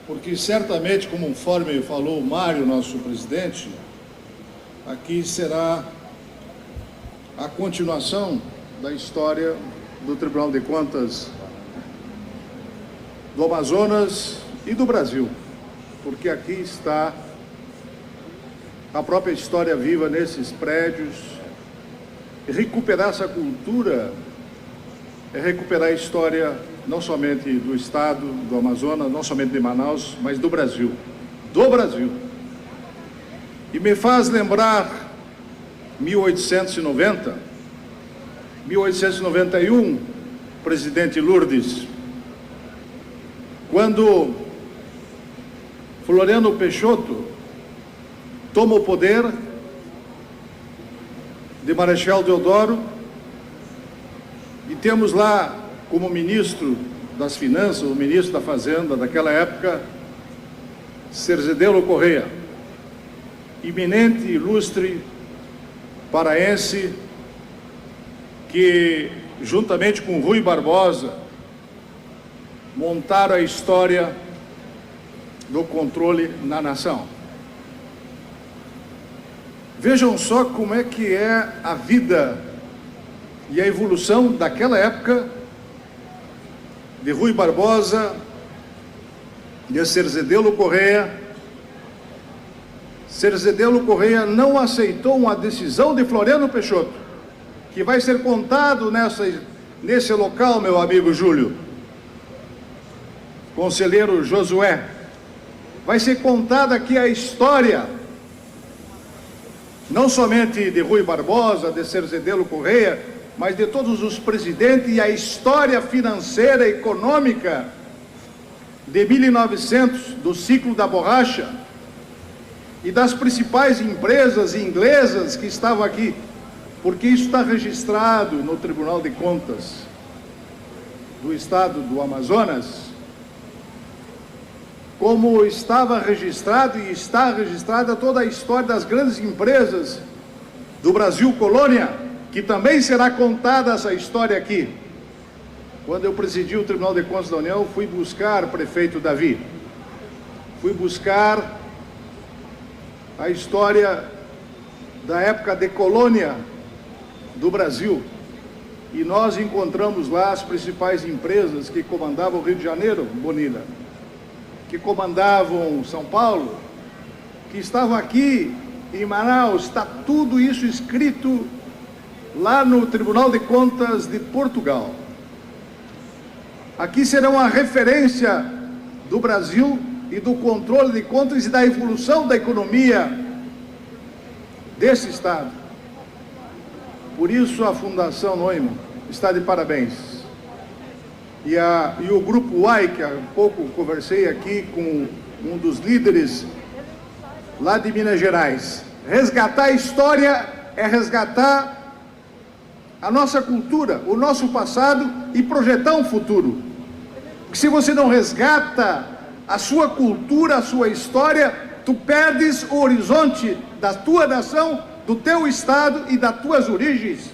porque certamente, conforme falou o Mário, nosso presidente, aqui será a continuação da história do Tribunal de Contas do Amazonas e do Brasil, porque aqui está a própria história viva nesses prédios. E recuperar essa cultura é recuperar a história não somente do estado do Amazonas, não somente de Manaus, mas do Brasil. Do Brasil. E me faz lembrar 1890, 1891, presidente Lourdes, quando Floriano Peixoto toma o poder de Marechal Deodoro, e temos lá como ministro das Finanças, o ministro da Fazenda daquela época, Cerzedelo Correia, eminente, ilustre paraense, que juntamente com Rui Barbosa montaram a história do controle na nação. Vejam só como é que é a vida e a evolução daquela época de Rui Barbosa, de Cerzedelo Correia. Cerzedelo Correia não aceitou uma decisão de Floriano Peixoto, que vai ser contado nesse local, meu amigo Júlio, conselheiro Josué. Vai ser contada aqui a história, não somente de Rui Barbosa, de Cerzedelo Correia, mas de todos os presidentes, e a história financeira e econômica de 1900, do ciclo da borracha, e das principais empresas inglesas que estavam aqui. porque isso está registrado no Tribunal de Contas do Estado do Amazonas, como estava registrado e está registrada toda a história das grandes empresas do Brasil Colônia, que também será contada essa história aqui. Quando eu presidi o Tribunal de Contas da União, fui buscar o prefeito Davi, fui buscar a história da época de colônia do Brasil, e nós encontramos lá as principais empresas que comandavam o Rio de Janeiro, Bonilla, que comandavam São Paulo, que estavam aqui em Manaus. Está tudo isso escrito lá no Tribunal de Contas de Portugal. Aqui será uma referência do Brasil e do controle de contas e da evolução da economia desse Estado. Por isso a Fundação Neumann está de parabéns. E o Grupo UAI, que há pouco conversei aqui com um dos líderes lá de Minas Gerais. Resgatar a história é resgatar a nossa cultura, o nosso passado e projetar um futuro. Porque se você não resgata a sua cultura, a sua história, tu perdes o horizonte da tua nação, do teu estado e das tuas origens.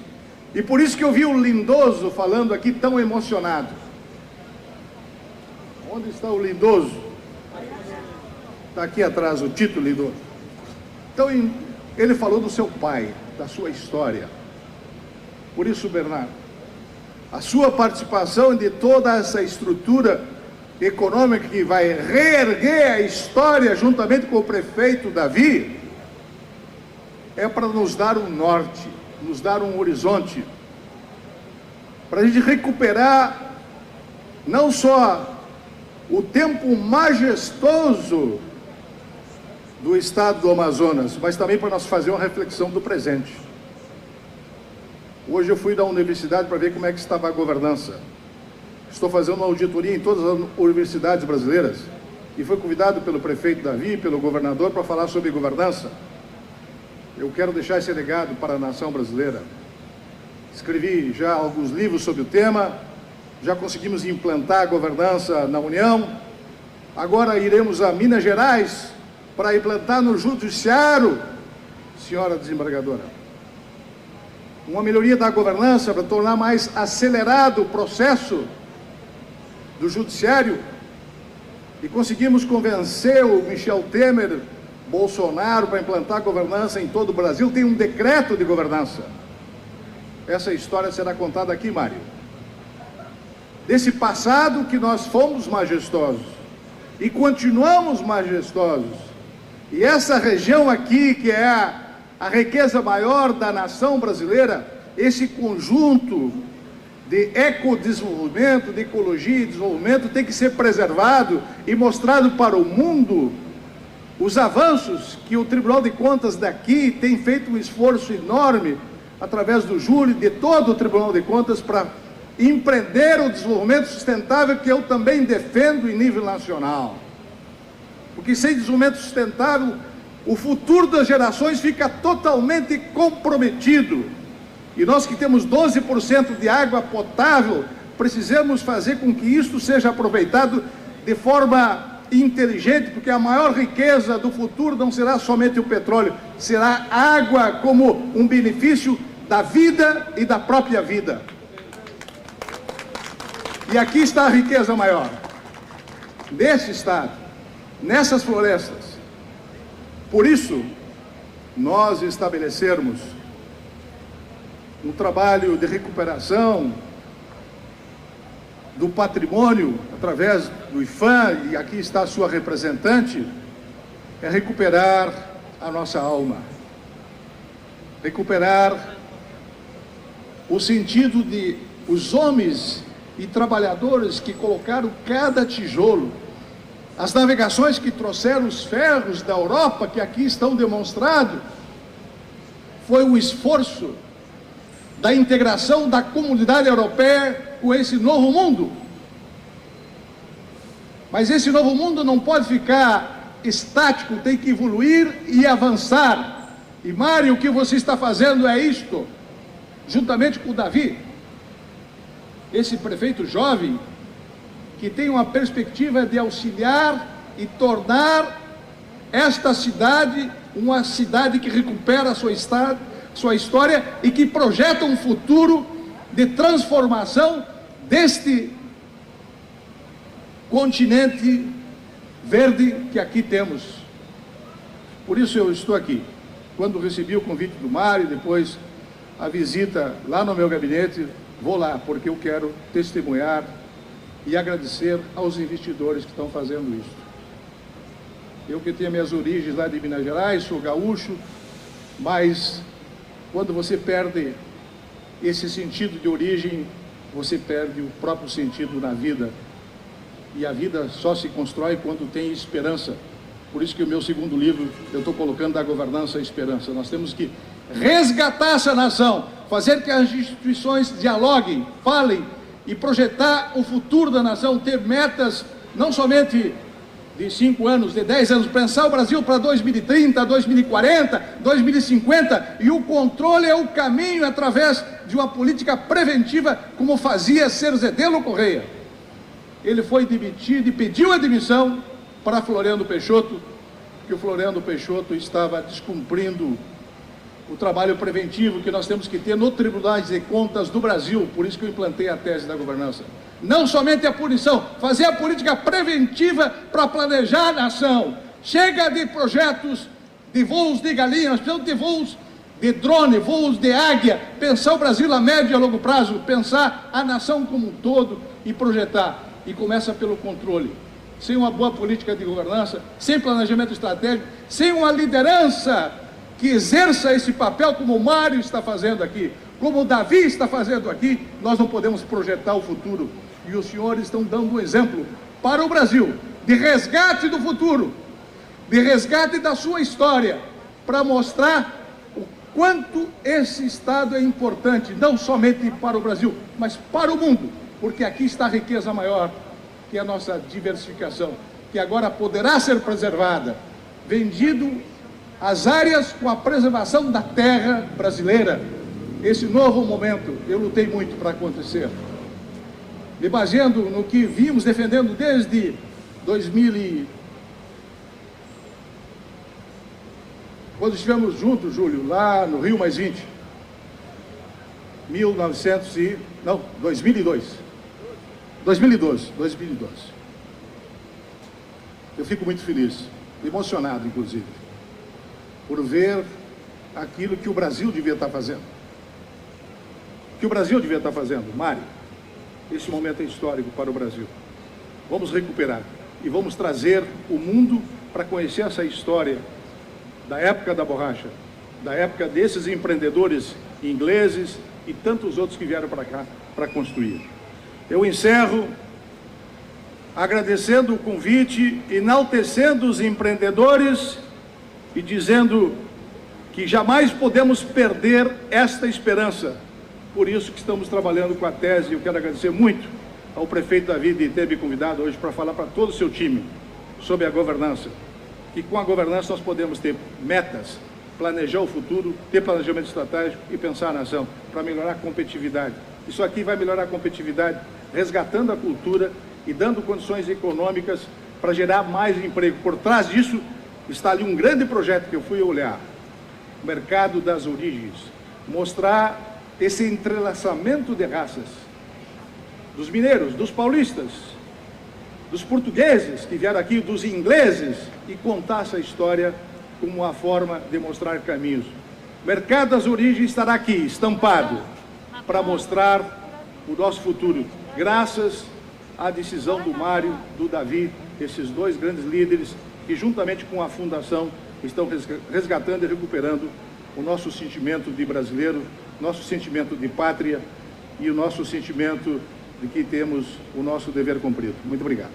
E por isso que eu vi o Lindoso falando aqui tão emocionado. Onde está o Lindoso? Está aqui atrás o Tito Lindoso. Então ele falou do seu pai, da sua história. Por isso, Bernardo, a sua participação de toda essa estrutura econômica que vai reerguer a história juntamente com o prefeito Davi, é para nos dar um norte, nos dar um horizonte, para a gente recuperar não só o tempo majestoso do estado do Amazonas, mas também para nós fazer uma reflexão do presente. Hoje eu fui da universidade para ver como é que estava a governança. Estou fazendo uma auditoria em todas as universidades brasileiras e fui convidado pelo prefeito Davi, pelo governador, para falar sobre governança. Eu quero deixar esse legado para a nação brasileira. Escrevi já alguns livros sobre o tema, já conseguimos implantar a governança na União. Agora iremos a Minas Gerais para implantar no Judiciário, senhora desembargadora, uma melhoria da governança para tornar mais acelerado o processo do Judiciário. E conseguimos convencer o Michel Temer, Bolsonaro, para implantar a governança em todo o Brasil. Tem um decreto de governança. Essa história será contada aqui, Mário. Desse passado que nós fomos majestosos e continuamos majestosos. E essa região aqui, que é a riqueza maior da nação brasileira, esse conjunto de ecodesenvolvimento, de ecologia e desenvolvimento tem que ser preservado e mostrado para o mundo. Os avanços que o Tribunal de Contas daqui tem feito um esforço enorme, através do júri, de todo o Tribunal de Contas, para empreender o desenvolvimento sustentável, que eu também defendo em nível nacional. Porque sem desenvolvimento sustentável, o futuro das gerações fica totalmente comprometido. E nós que temos 12% de água potável, precisamos fazer com que isso seja aproveitado de forma inteligente, porque a maior riqueza do futuro não será somente o petróleo, será água como um benefício da vida e da própria vida. E aqui está a riqueza maior, nesse estado, nessas florestas. Por isso, nós estabelecermos um trabalho de recuperação do patrimônio, através do IFAM, e aqui está a sua representante, é recuperar a nossa alma, recuperar o sentido de os homens e trabalhadores que colocaram cada tijolo, as navegações que trouxeram os ferros da Europa, que aqui estão demonstrados, foi o esforço da integração da comunidade europeia com esse novo mundo. Mas esse novo mundo não pode ficar estático, tem que evoluir e avançar. E Mário, o que você está fazendo é isto. juntamente com o Davi, esse prefeito jovem, que tem uma perspectiva de auxiliar e tornar esta cidade uma cidade que recupera a sua história e que projeta um futuro de transformação deste continente verde que aqui temos. Por isso eu estou aqui. Quando recebi o convite do Mário, depois a visita lá no meu gabinete, vou lá, porque eu quero testemunhar e agradecer aos investidores que estão fazendo isso. Eu que tenho minhas origens lá de Minas Gerais, sou gaúcho, mas quando você perde esse sentido de origem, você perde o próprio sentido na vida. E a vida só se constrói quando tem esperança. Por isso que o meu segundo livro, eu estou colocando da governança à esperança. Nós temos que resgatar essa nação, fazer que as instituições dialoguem, falem e projetar o futuro da nação, ter metas não somente de 5 anos, de 10 anos, pensar o Brasil para 2030, 2040, 2050, e o controle é o caminho através de uma política preventiva, como fazia Ser Zedelo Correia. Ele foi demitido e pediu a demissão para Floriano Peixoto, que o Floriano Peixoto estava descumprindo o trabalho preventivo que nós temos que ter no Tribunal de Contas do Brasil. Por isso que eu implantei a tese da governança. Não somente a punição, fazer a política preventiva para planejar a nação. Chega de projetos de voos de galinha, nós precisamos de voos de drone, voos de águia, pensar o Brasil a médio e a longo prazo, pensar a nação como um todo e projetar. E começa pelo controle. Sem uma boa política de governança, sem planejamento estratégico, sem uma liderança que exerça esse papel como o Mário está fazendo aqui, como o Davi está fazendo aqui, nós não podemos projetar o futuro. E os senhores estão dando um exemplo para o Brasil, de resgate do futuro, de resgate da sua história, para mostrar o quanto esse Estado é importante, não somente para o Brasil, mas para o mundo, porque aqui está a riqueza maior, que é a nossa diversificação, que agora poderá ser preservada, vendido as áreas com a preservação da terra brasileira. Esse novo momento, eu lutei muito para acontecer, me baseando no que vimos defendendo desde 2000, quando estivemos juntos, Júlio, lá no Rio Mais 20, 2012. Eu fico muito feliz, emocionado, inclusive, por ver aquilo que o Brasil devia estar fazendo. Que o Brasil devia estar fazendo, Mário. Esse momento é histórico para o Brasil. Vamos recuperar e vamos trazer o mundo para conhecer essa história da época da borracha, da época desses empreendedores ingleses e tantos outros que vieram para cá para construir. Eu encerro agradecendo o convite, enaltecendo os empreendedores e dizendo que jamais podemos perder esta esperança. Por isso que estamos trabalhando com a tese. Eu quero agradecer muito ao prefeito Davi de ter me convidado hoje para falar para todo o seu time sobre a governança. Que com a governança nós podemos ter metas, planejar o futuro, ter planejamento estratégico e pensar a nação para melhorar a competitividade. Isso aqui vai melhorar a competitividade, resgatando a cultura e dando condições econômicas para gerar mais emprego. Por trás disso está ali um grande projeto que eu fui olhar, o mercado das origens, mostrar esse entrelaçamento de raças, dos mineiros, dos paulistas, dos portugueses que vieram aqui, dos ingleses, e contar essa história como uma forma de mostrar caminhos. O mercado das origens estará aqui, estampado, para mostrar o nosso futuro, graças à decisão do Mário, do Davi, esses dois grandes líderes que juntamente com a Fundação estão resgatando e recuperando o nosso sentimento de brasileiro, nosso sentimento de pátria e o nosso sentimento de que temos o nosso dever cumprido. Muito obrigado.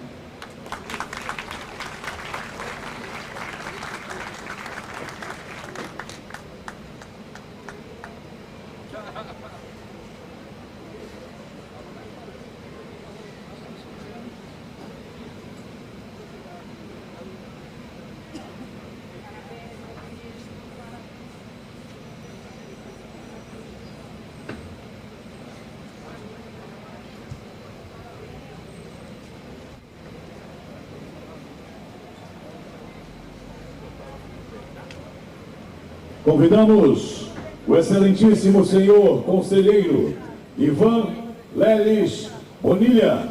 Convidamos o excelentíssimo senhor conselheiro Ivan Leles Bonilha,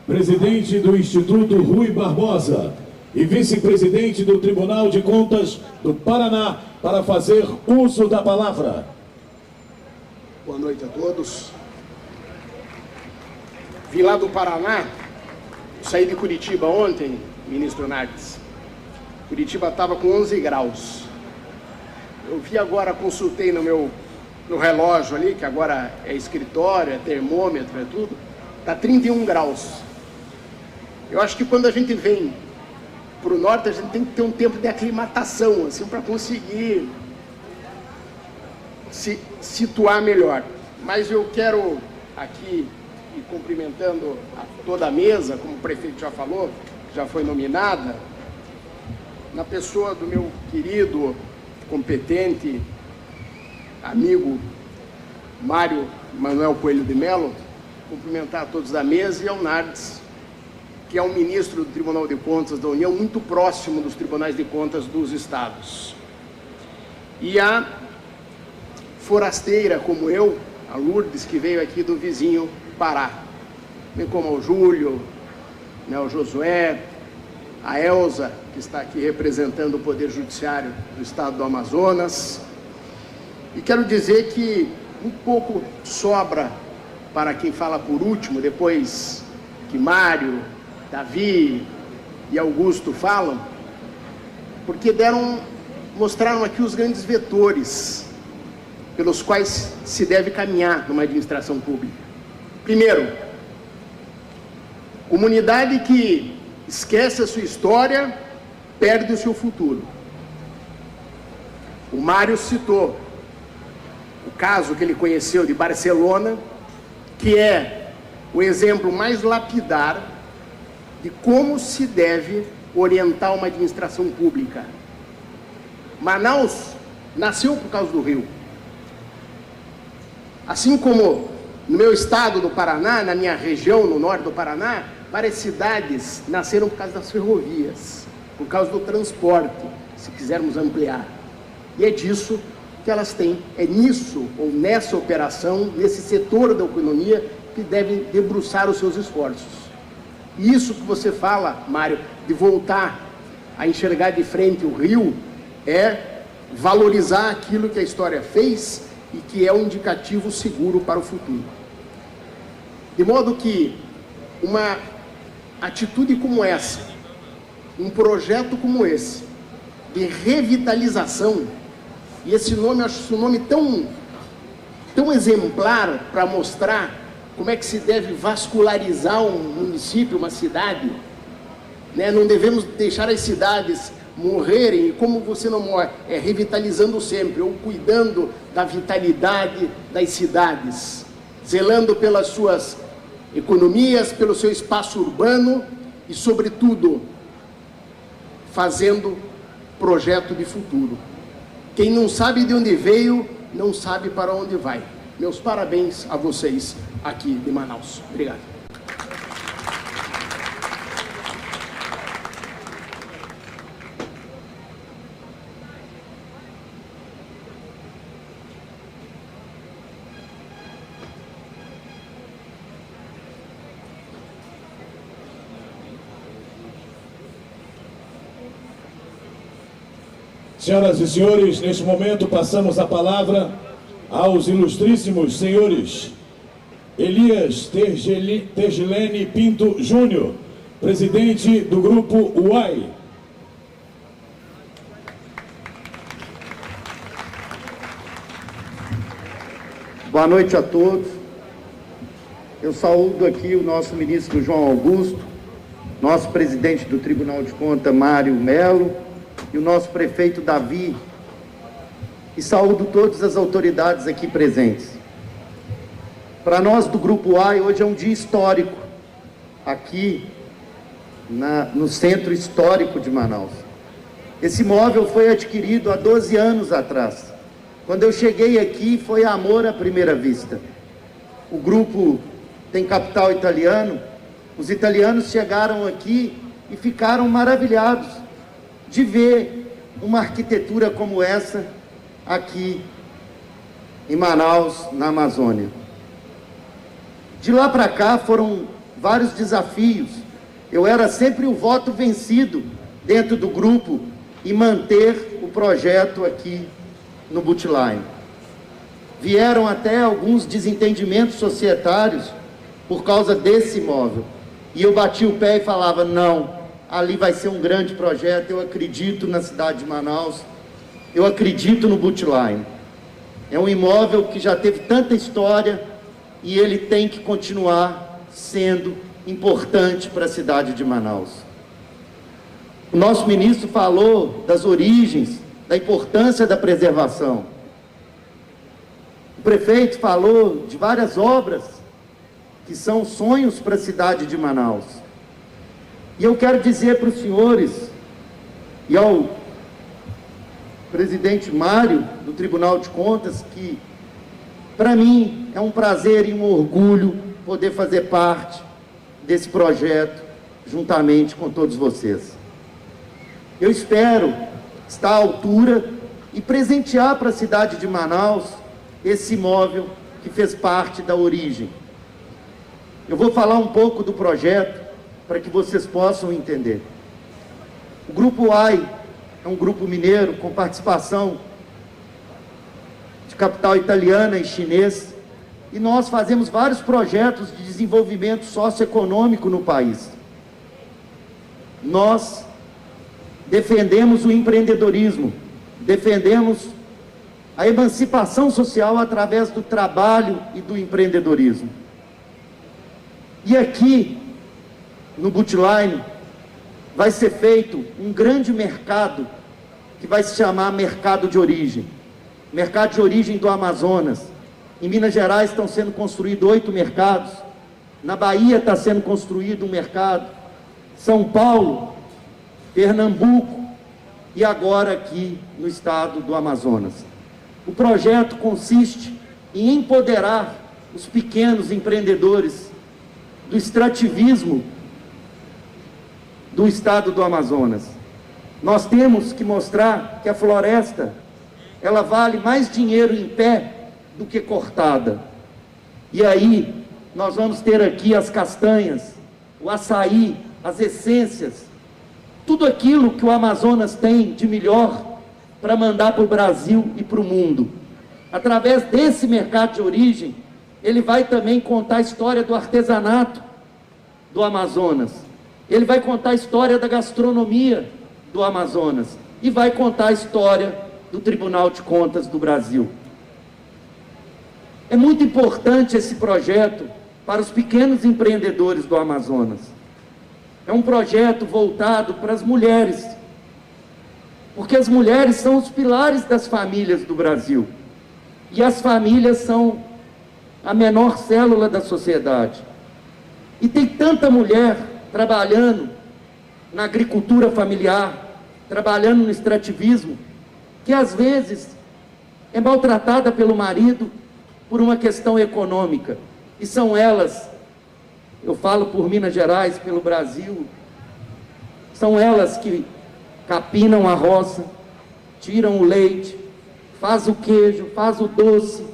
presidente do Instituto Rui Barbosa e vice-presidente do Tribunal de Contas do Paraná, para fazer uso da palavra. Boa noite a todos. Vim lá do Paraná, saí de Curitiba ontem, ministro Nardes. Curitiba estava com 11 graus. Eu vi agora, consultei no relógio ali, que agora é escritório, é termômetro, é tudo, está 31 graus. Eu acho que quando a gente vem para o norte, a gente tem que ter um tempo de aclimatação, assim, para conseguir se situar melhor. Mas eu quero aqui, e cumprimentando toda a mesa, como o prefeito já falou, que já foi nominada, na pessoa do meu querido, competente amigo Mário Manuel Coelho de Mello, cumprimentar a todos da mesa e ao Nardes, que é um ministro do Tribunal de Contas da União, muito próximo dos tribunais de contas dos estados. E a forasteira, como eu, a Lourdes, que veio aqui do vizinho Pará, bem como o Júlio, né, o Josué, a Elza, que está aqui representando o Poder Judiciário do Estado do Amazonas. E quero dizer que um pouco sobra para quem fala por último, depois que Mário, Davi e Augusto falam, porque mostraram aqui os grandes vetores pelos quais se deve caminhar numa administração pública. Primeiro, comunidade que esquece a sua história, perde o seu futuro. O Mário citou o caso que ele conheceu de Barcelona, que é o exemplo mais lapidar de como se deve orientar uma administração pública. Manaus nasceu por causa do rio. Assim como no meu estado do Paraná, na minha região, no norte do Paraná, várias cidades nasceram por causa das ferrovias, por causa do transporte, se quisermos ampliar. E é disso que elas têm, é nisso, ou nessa operação, nesse setor da economia, que devem debruçar os seus esforços. E isso que você fala, Mário, de voltar a enxergar de frente o rio, é valorizar aquilo que a história fez e que é um indicativo seguro para o futuro. De modo que uma atitude como essa, um projeto como esse, de revitalização, e esse nome, eu acho esse nome tão exemplar para mostrar como é que se deve vascularizar um município, uma cidade, né? Não devemos deixar as cidades morrerem, e como você não morre, é revitalizando sempre, ou cuidando da vitalidade das cidades, zelando pelas suas economias, pelo seu espaço urbano e, sobretudo, fazendo projeto de futuro. Quem não sabe de onde veio, não sabe para onde vai. Meus parabéns a vocês aqui de Manaus. Obrigado. Senhoras e senhores, neste momento passamos a palavra aos ilustríssimos senhores Elias Tergilene Pinto Júnior, presidente do Grupo UAI. Boa noite a todos. Eu saúdo aqui o nosso ministro João Augusto, nosso presidente do Tribunal de Contas, Mário Mello, e o nosso prefeito Davi, e saúdo todas as autoridades aqui presentes. Para nós do Grupo AI, hoje é um dia histórico, aqui no Centro Histórico de Manaus. Esse imóvel foi adquirido há 12 anos atrás. Quando eu cheguei aqui, foi amor à primeira vista. O grupo tem capital italiano, os italianos chegaram aqui e ficaram maravilhados de ver uma arquitetura como essa, aqui em Manaus, na Amazônia. De lá para cá foram vários desafios. Eu era sempre o voto vencido dentro do grupo e manter o projeto aqui no Bootline. Vieram até alguns desentendimentos societários por causa desse imóvel. E eu bati o pé e falava, não, ali vai ser um grande projeto, eu acredito na cidade de Manaus, eu acredito no Bootline. É um imóvel que já teve tanta história e ele tem que continuar sendo importante para a cidade de Manaus. O nosso ministro falou das origens, da importância da preservação. O prefeito falou de várias obras que são sonhos para a cidade de Manaus. E eu quero dizer para os senhores e ao presidente Mário, do Tribunal de Contas, que para mim é um prazer e um orgulho poder fazer parte desse projeto juntamente com todos vocês. Eu espero estar à altura e presentear para a cidade de Manaus esse imóvel que fez parte da origem. Eu vou falar um pouco do projeto para que vocês possam entender. O Grupo AI é um grupo mineiro com participação de capital italiana e chinês, e nós fazemos vários projetos de desenvolvimento socioeconômico no país. Nós defendemos o empreendedorismo, defendemos a emancipação social através do trabalho e do empreendedorismo. E aqui, no Bootline, vai ser feito um grande mercado, que vai se chamar Mercado de Origem. Mercado de Origem do Amazonas. Em Minas Gerais estão sendo construídos 8 mercados. Na Bahia está sendo construído um mercado. São Paulo, Pernambuco e agora aqui no estado do Amazonas. O projeto consiste em empoderar os pequenos empreendedores do extrativismo do estado do Amazonas. Nós temos que mostrar que a floresta, ela vale mais dinheiro em pé do que cortada. E aí, nós vamos ter aqui as castanhas, o açaí, as essências, tudo aquilo que o Amazonas tem de melhor para mandar para o Brasil e para o mundo. Através desse mercado de origem, ele vai também contar a história do artesanato do Amazonas. Ele vai contar a história da gastronomia do Amazonas e vai contar a história do Tribunal de Contas do Brasil. É muito importante esse projeto para os pequenos empreendedores do Amazonas. É um projeto voltado para as mulheres, porque as mulheres são os pilares das famílias do Brasil. E as famílias são a menor célula da sociedade. E tem tanta mulher trabalhando na agricultura familiar, trabalhando no extrativismo, que às vezes é maltratada pelo marido por uma questão econômica. E são elas, eu falo por Minas Gerais, pelo Brasil, são elas que capinam a roça, tiram o leite, faz o queijo, faz o doce,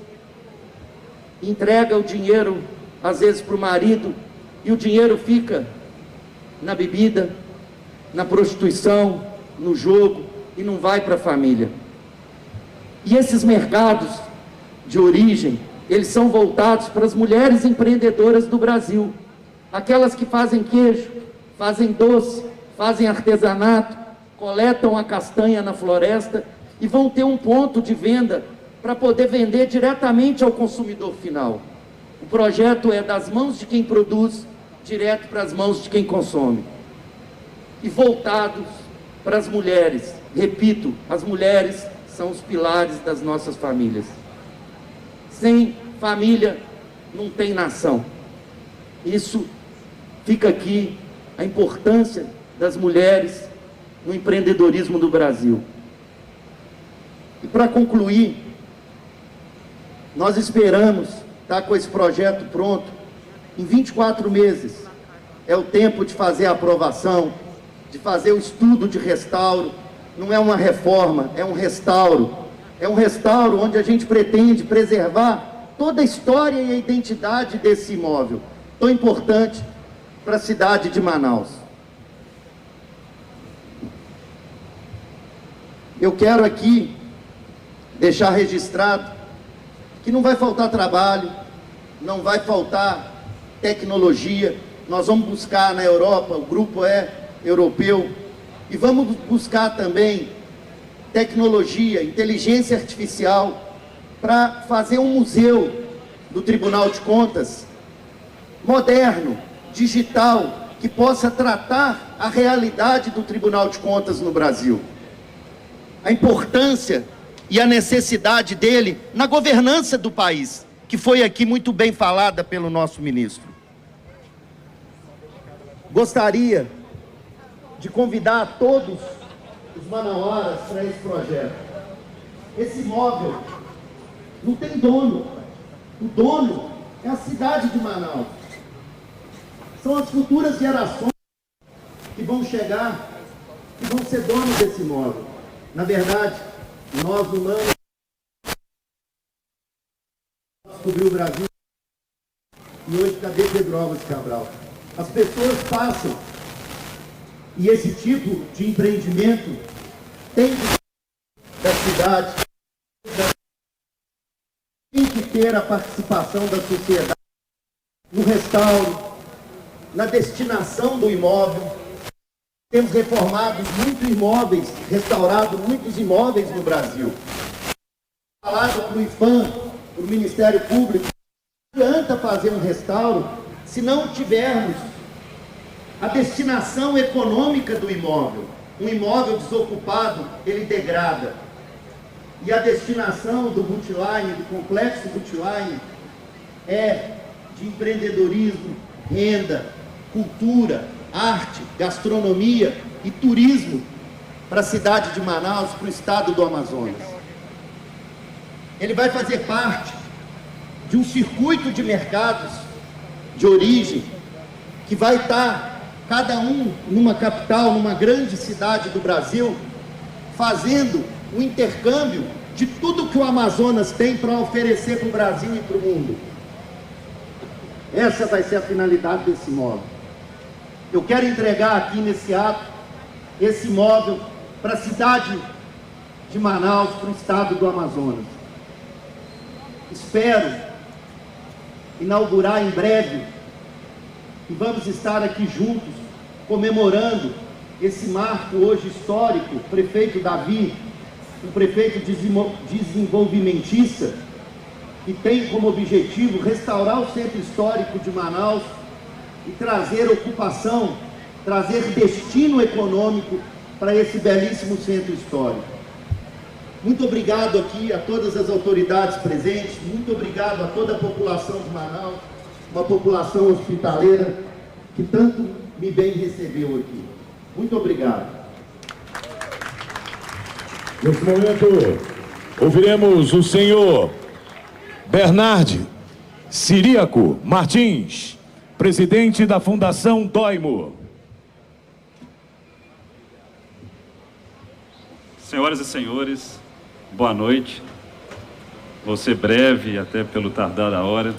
entrega o dinheiro às vezes para o marido, e o dinheiro fica na bebida, na prostituição, no jogo, e não vai para a família. E esses mercados de origem, eles são voltados para as mulheres empreendedoras do Brasil, aquelas que fazem queijo, fazem doce, fazem artesanato, coletam a castanha na floresta e vão ter um ponto de venda para poder vender diretamente ao consumidor final. O projeto é das mãos de quem produz, direto para as mãos de quem consome. E voltados para as mulheres. Repito, as mulheres são os pilares das nossas famílias. Sem família não tem nação. Isso fica aqui a importância das mulheres no empreendedorismo do Brasil. E para concluir, nós esperamos estar com esse projeto pronto em 24 meses. É o tempo de fazer a aprovação, de fazer o estudo de restauro. Não é uma reforma, é um restauro. É um restauro onde a gente pretende preservar toda a história e a identidade desse imóvel, tão importante para a cidade de Manaus. Eu quero aqui deixar registrado que não vai faltar trabalho, não vai faltar tecnologia. Nós vamos buscar na Europa, o grupo é europeu, e vamos buscar também tecnologia, inteligência artificial, para fazer um museu do Tribunal de Contas moderno, digital, que possa tratar a realidade do Tribunal de Contas no Brasil. A importância e a necessidade dele na governança do país, que foi aqui muito bem falada pelo nosso ministro. Gostaria de convidar todos os manauaras para esse projeto. Esse imóvel não tem dono. O dono é a cidade de Manaus. São as futuras gerações que vão chegar e vão ser donos desse imóvel. Na verdade, nós humanos descobrimos o Brasil e hoje cadê Pedro Álvares Cabral? As pessoas passam e esse tipo de empreendimento tem da cidade, tem que ter a participação da sociedade no restauro, na destinação do imóvel. Temos reformado muitos imóveis, restaurado muitos imóveis no Brasil. Falado para o IPHAN, para o Ministério Público, não adianta fazer um restauro se não tivermos a destinação econômica do imóvel. Um imóvel desocupado, ele degrada. E a destinação do Bootline, do complexo Bootline, é de empreendedorismo, renda, cultura, arte, gastronomia e turismo para a cidade de Manaus, para o estado do Amazonas. Ele vai fazer parte de um circuito de mercados de origem que vai estar cada um numa capital, numa grande cidade do Brasil, fazendo o intercâmbio de tudo que o Amazonas tem para oferecer para o Brasil e para o mundo. Essa vai ser a finalidade desse imóvel. Eu quero entregar aqui nesse ato esse imóvel para a cidade de Manaus, para o estado do Amazonas. Espero inaugurar em breve e vamos estar aqui juntos comemorando esse marco hoje histórico. O prefeito Davi, um prefeito desenvolvimentista, que tem como objetivo restaurar o centro histórico de Manaus e trazer ocupação, trazer destino econômico para esse belíssimo centro histórico. Muito obrigado aqui a todas as autoridades presentes, muito obrigado a toda a população de Manaus, uma população hospitaleira que tanto me bem recebeu aqui. Muito obrigado. Nesse momento, ouviremos o senhor Bernardo Ciríaco Martins, presidente da Fundação Doimo. Senhoras e senhores, boa noite. Vou ser breve, até pelo tardar da hora.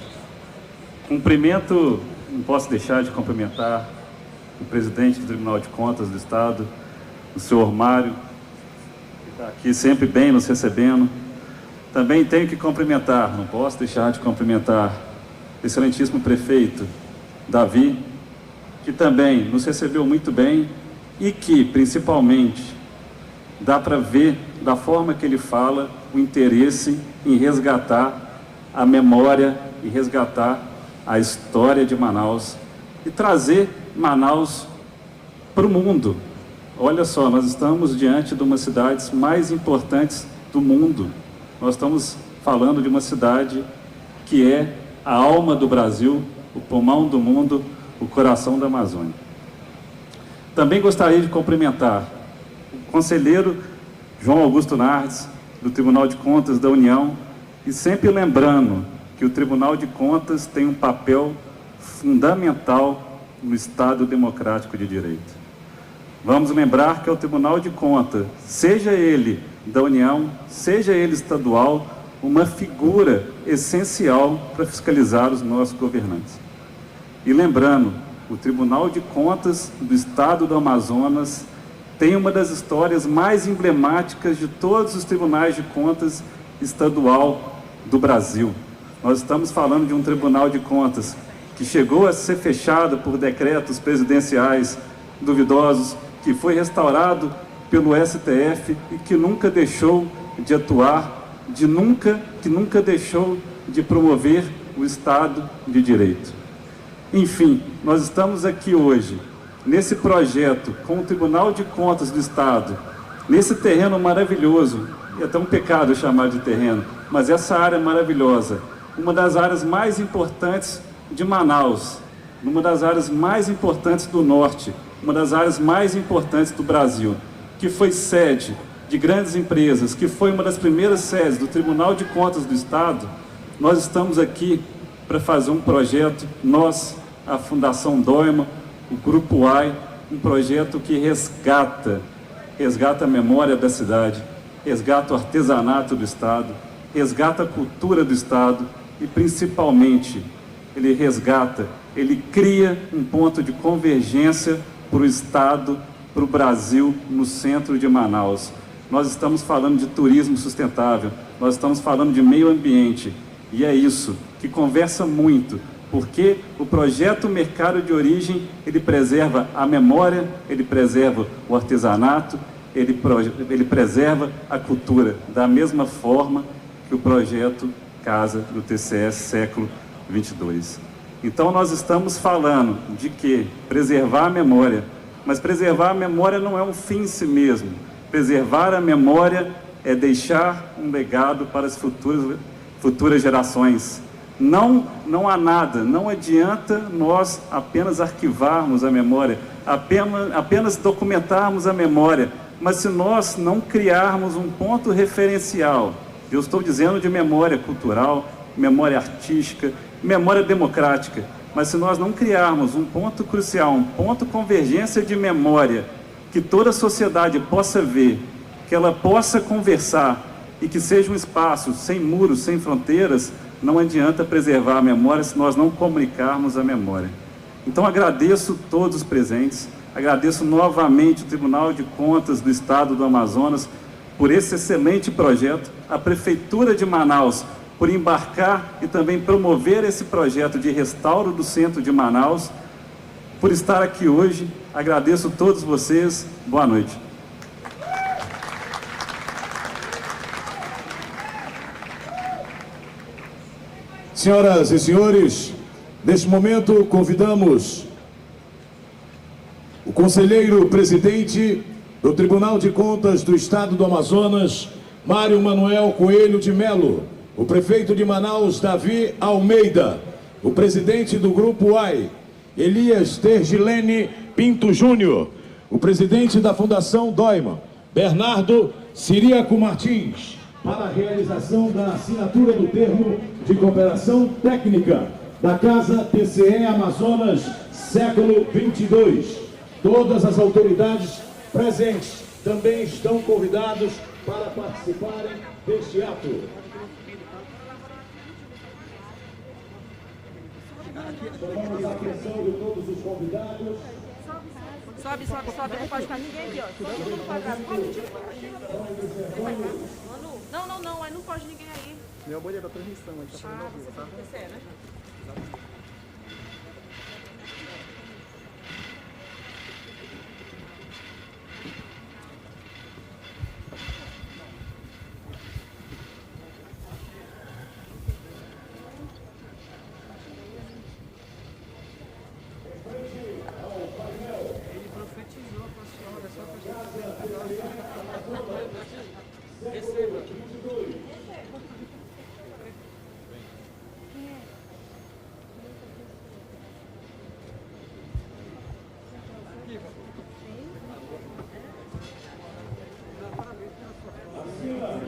Cumprimento, não posso deixar de cumprimentar o presidente do Tribunal de Contas do Estado, o senhor Mário, que está aqui sempre bem nos recebendo. Também tenho que cumprimentar, não posso deixar de cumprimentar o excelentíssimo prefeito Davi, que também nos recebeu muito bem e que, principalmente, dá para ver, da forma que ele fala, o interesse em resgatar a memória e resgatar a história de Manaus e trazer Manaus para o mundo. Olha só, nós estamos diante de uma das cidades mais importantes do mundo. Nós estamos falando de uma cidade que é a alma do Brasil, o pulmão do mundo, o coração da Amazônia. Também gostaria de cumprimentar o conselheiro João Augusto Nardes, do Tribunal de Contas da União, e sempre lembrando que o Tribunal de Contas tem um papel fundamental no Estado Democrático de Direito. Vamos lembrar que é o Tribunal de Contas, seja ele da União, seja ele estadual, uma figura essencial para fiscalizar os nossos governantes. E lembrando, o Tribunal de Contas do Estado do Amazonas tem uma das histórias mais emblemáticas de todos os tribunais de contas estadual do Brasil. Nós estamos falando de um Tribunal de Contas que chegou a ser fechado por decretos presidenciais duvidosos, que foi restaurado pelo STF e que nunca deixou de atuar, que nunca deixou de promover o Estado de Direito. Enfim, nós estamos aqui hoje, nesse projeto, com o Tribunal de Contas do Estado, nesse terreno maravilhoso, é até um pecado chamar de terreno, mas essa área maravilhosa, uma das áreas mais importantes de Manaus, uma das áreas mais importantes do Norte, uma das áreas mais importantes do Brasil, que foi sede de grandes empresas, que foi uma das primeiras sedes do Tribunal de Contas do Estado. Nós estamos aqui para fazer um projeto, nós, a Fundação Doima, o Grupo AI, um projeto que resgata a memória da cidade, resgata o artesanato do Estado, resgata a cultura do Estado e, principalmente, ele cria um ponto de convergência para o Estado, para o Brasil, no centro de Manaus. Nós estamos falando de turismo sustentável, nós estamos falando de meio ambiente, e é isso que conversa muito, porque o projeto Mercado de Origem, ele preserva a memória, ele preserva o artesanato, ele preserva a cultura, da mesma forma que o projeto Casa do TCE Século 22. Então nós estamos falando de que preservar a memória, mas preservar a memória não é um fim em si mesmo. Preservar a memória é deixar um legado para as futuras gerações. Não há nada, não adianta nós apenas arquivarmos a memória, apenas documentarmos a memória, mas se nós não criarmos um ponto referencial, eu estou dizendo de memória cultural, memória artística, memória democrática, mas se nós não criarmos um ponto crucial, um ponto convergência de memória, que toda a sociedade possa ver, que ela possa conversar e que seja um espaço sem muros, sem fronteiras, não adianta preservar a memória se nós não comunicarmos a memória. Então agradeço todos os presentes, agradeço novamente o Tribunal de Contas do Estado do Amazonas por esse excelente projeto, a Prefeitura de Manaus por embarcar e também promover esse projeto de restauro do centro de Manaus, por estar aqui hoje. Agradeço a todos vocês. Boa noite. Senhoras e senhores, neste momento convidamos o conselheiro presidente do Tribunal de Contas do Estado do Amazonas, Mário Manuel Coelho de Melo, o prefeito de Manaus, Davi Almeida, o presidente do Grupo AI, Elias Tergilene Pinto Júnior, o presidente da Fundação Doima, Bernardo Ciriaco Martins, para a realização da assinatura do termo de cooperação técnica da Casa TCE Amazonas Século 22. Todas as autoridades presentes também estão convidados para participarem deste ato. Tomamos a atenção de todos os convidados. Sobe, não pode ficar ninguém aqui, ó. Todo mundo quadrado. Não, aí não pode ninguém aí. Meu bolha da transmissão, a gente tá fazendo ao vivo, tá? Você é, né?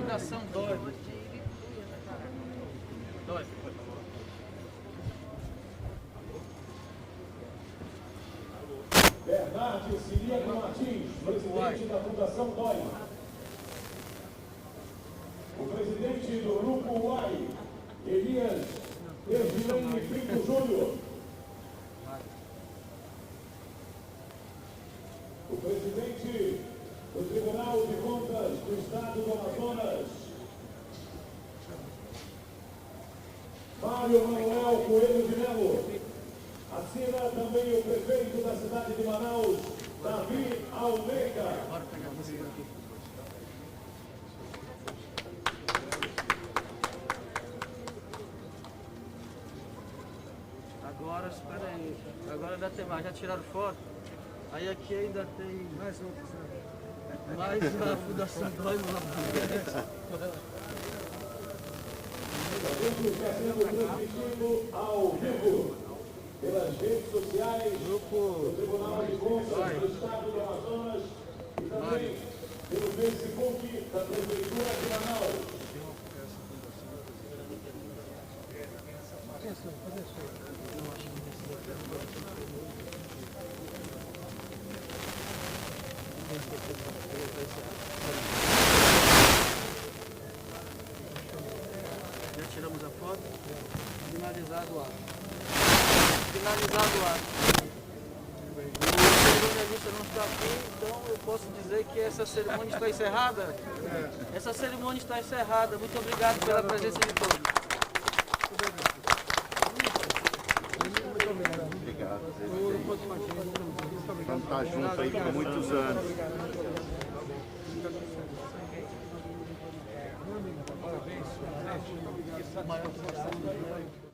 Fundação Doima. Bernardo Ciriaco Martins, presidente da Fundação Doima. presidente do Grupo Uai, Elias Ervilene Pinto Júnior. O presidente do Tribunal de Contas do Estado do Amazonas, Mário Manuel Coelho de Melo. Assina também o prefeito da cidade de Manaus, Davi Almeida. Agora, espera aí. Agora ainda tem mais. Já tiraram foto? Aí aqui ainda tem mais a Fundação Dói Está sendo transmitido ao vivo pelas redes sociais do Tribunal de Contas do Estado do Amazonas e também pelo Facebook da Prefeitura de Manaus. Já tiramos a foto? Finalizado o ato. Finalizado o ato. O cerimonialista não está aqui, então eu posso dizer que essa cerimônia está encerrada? Essa cerimônia está encerrada. Muito obrigado pela presença de todos. Obrigado. Vamos estar juntos aí por muitos anos. Parabéns.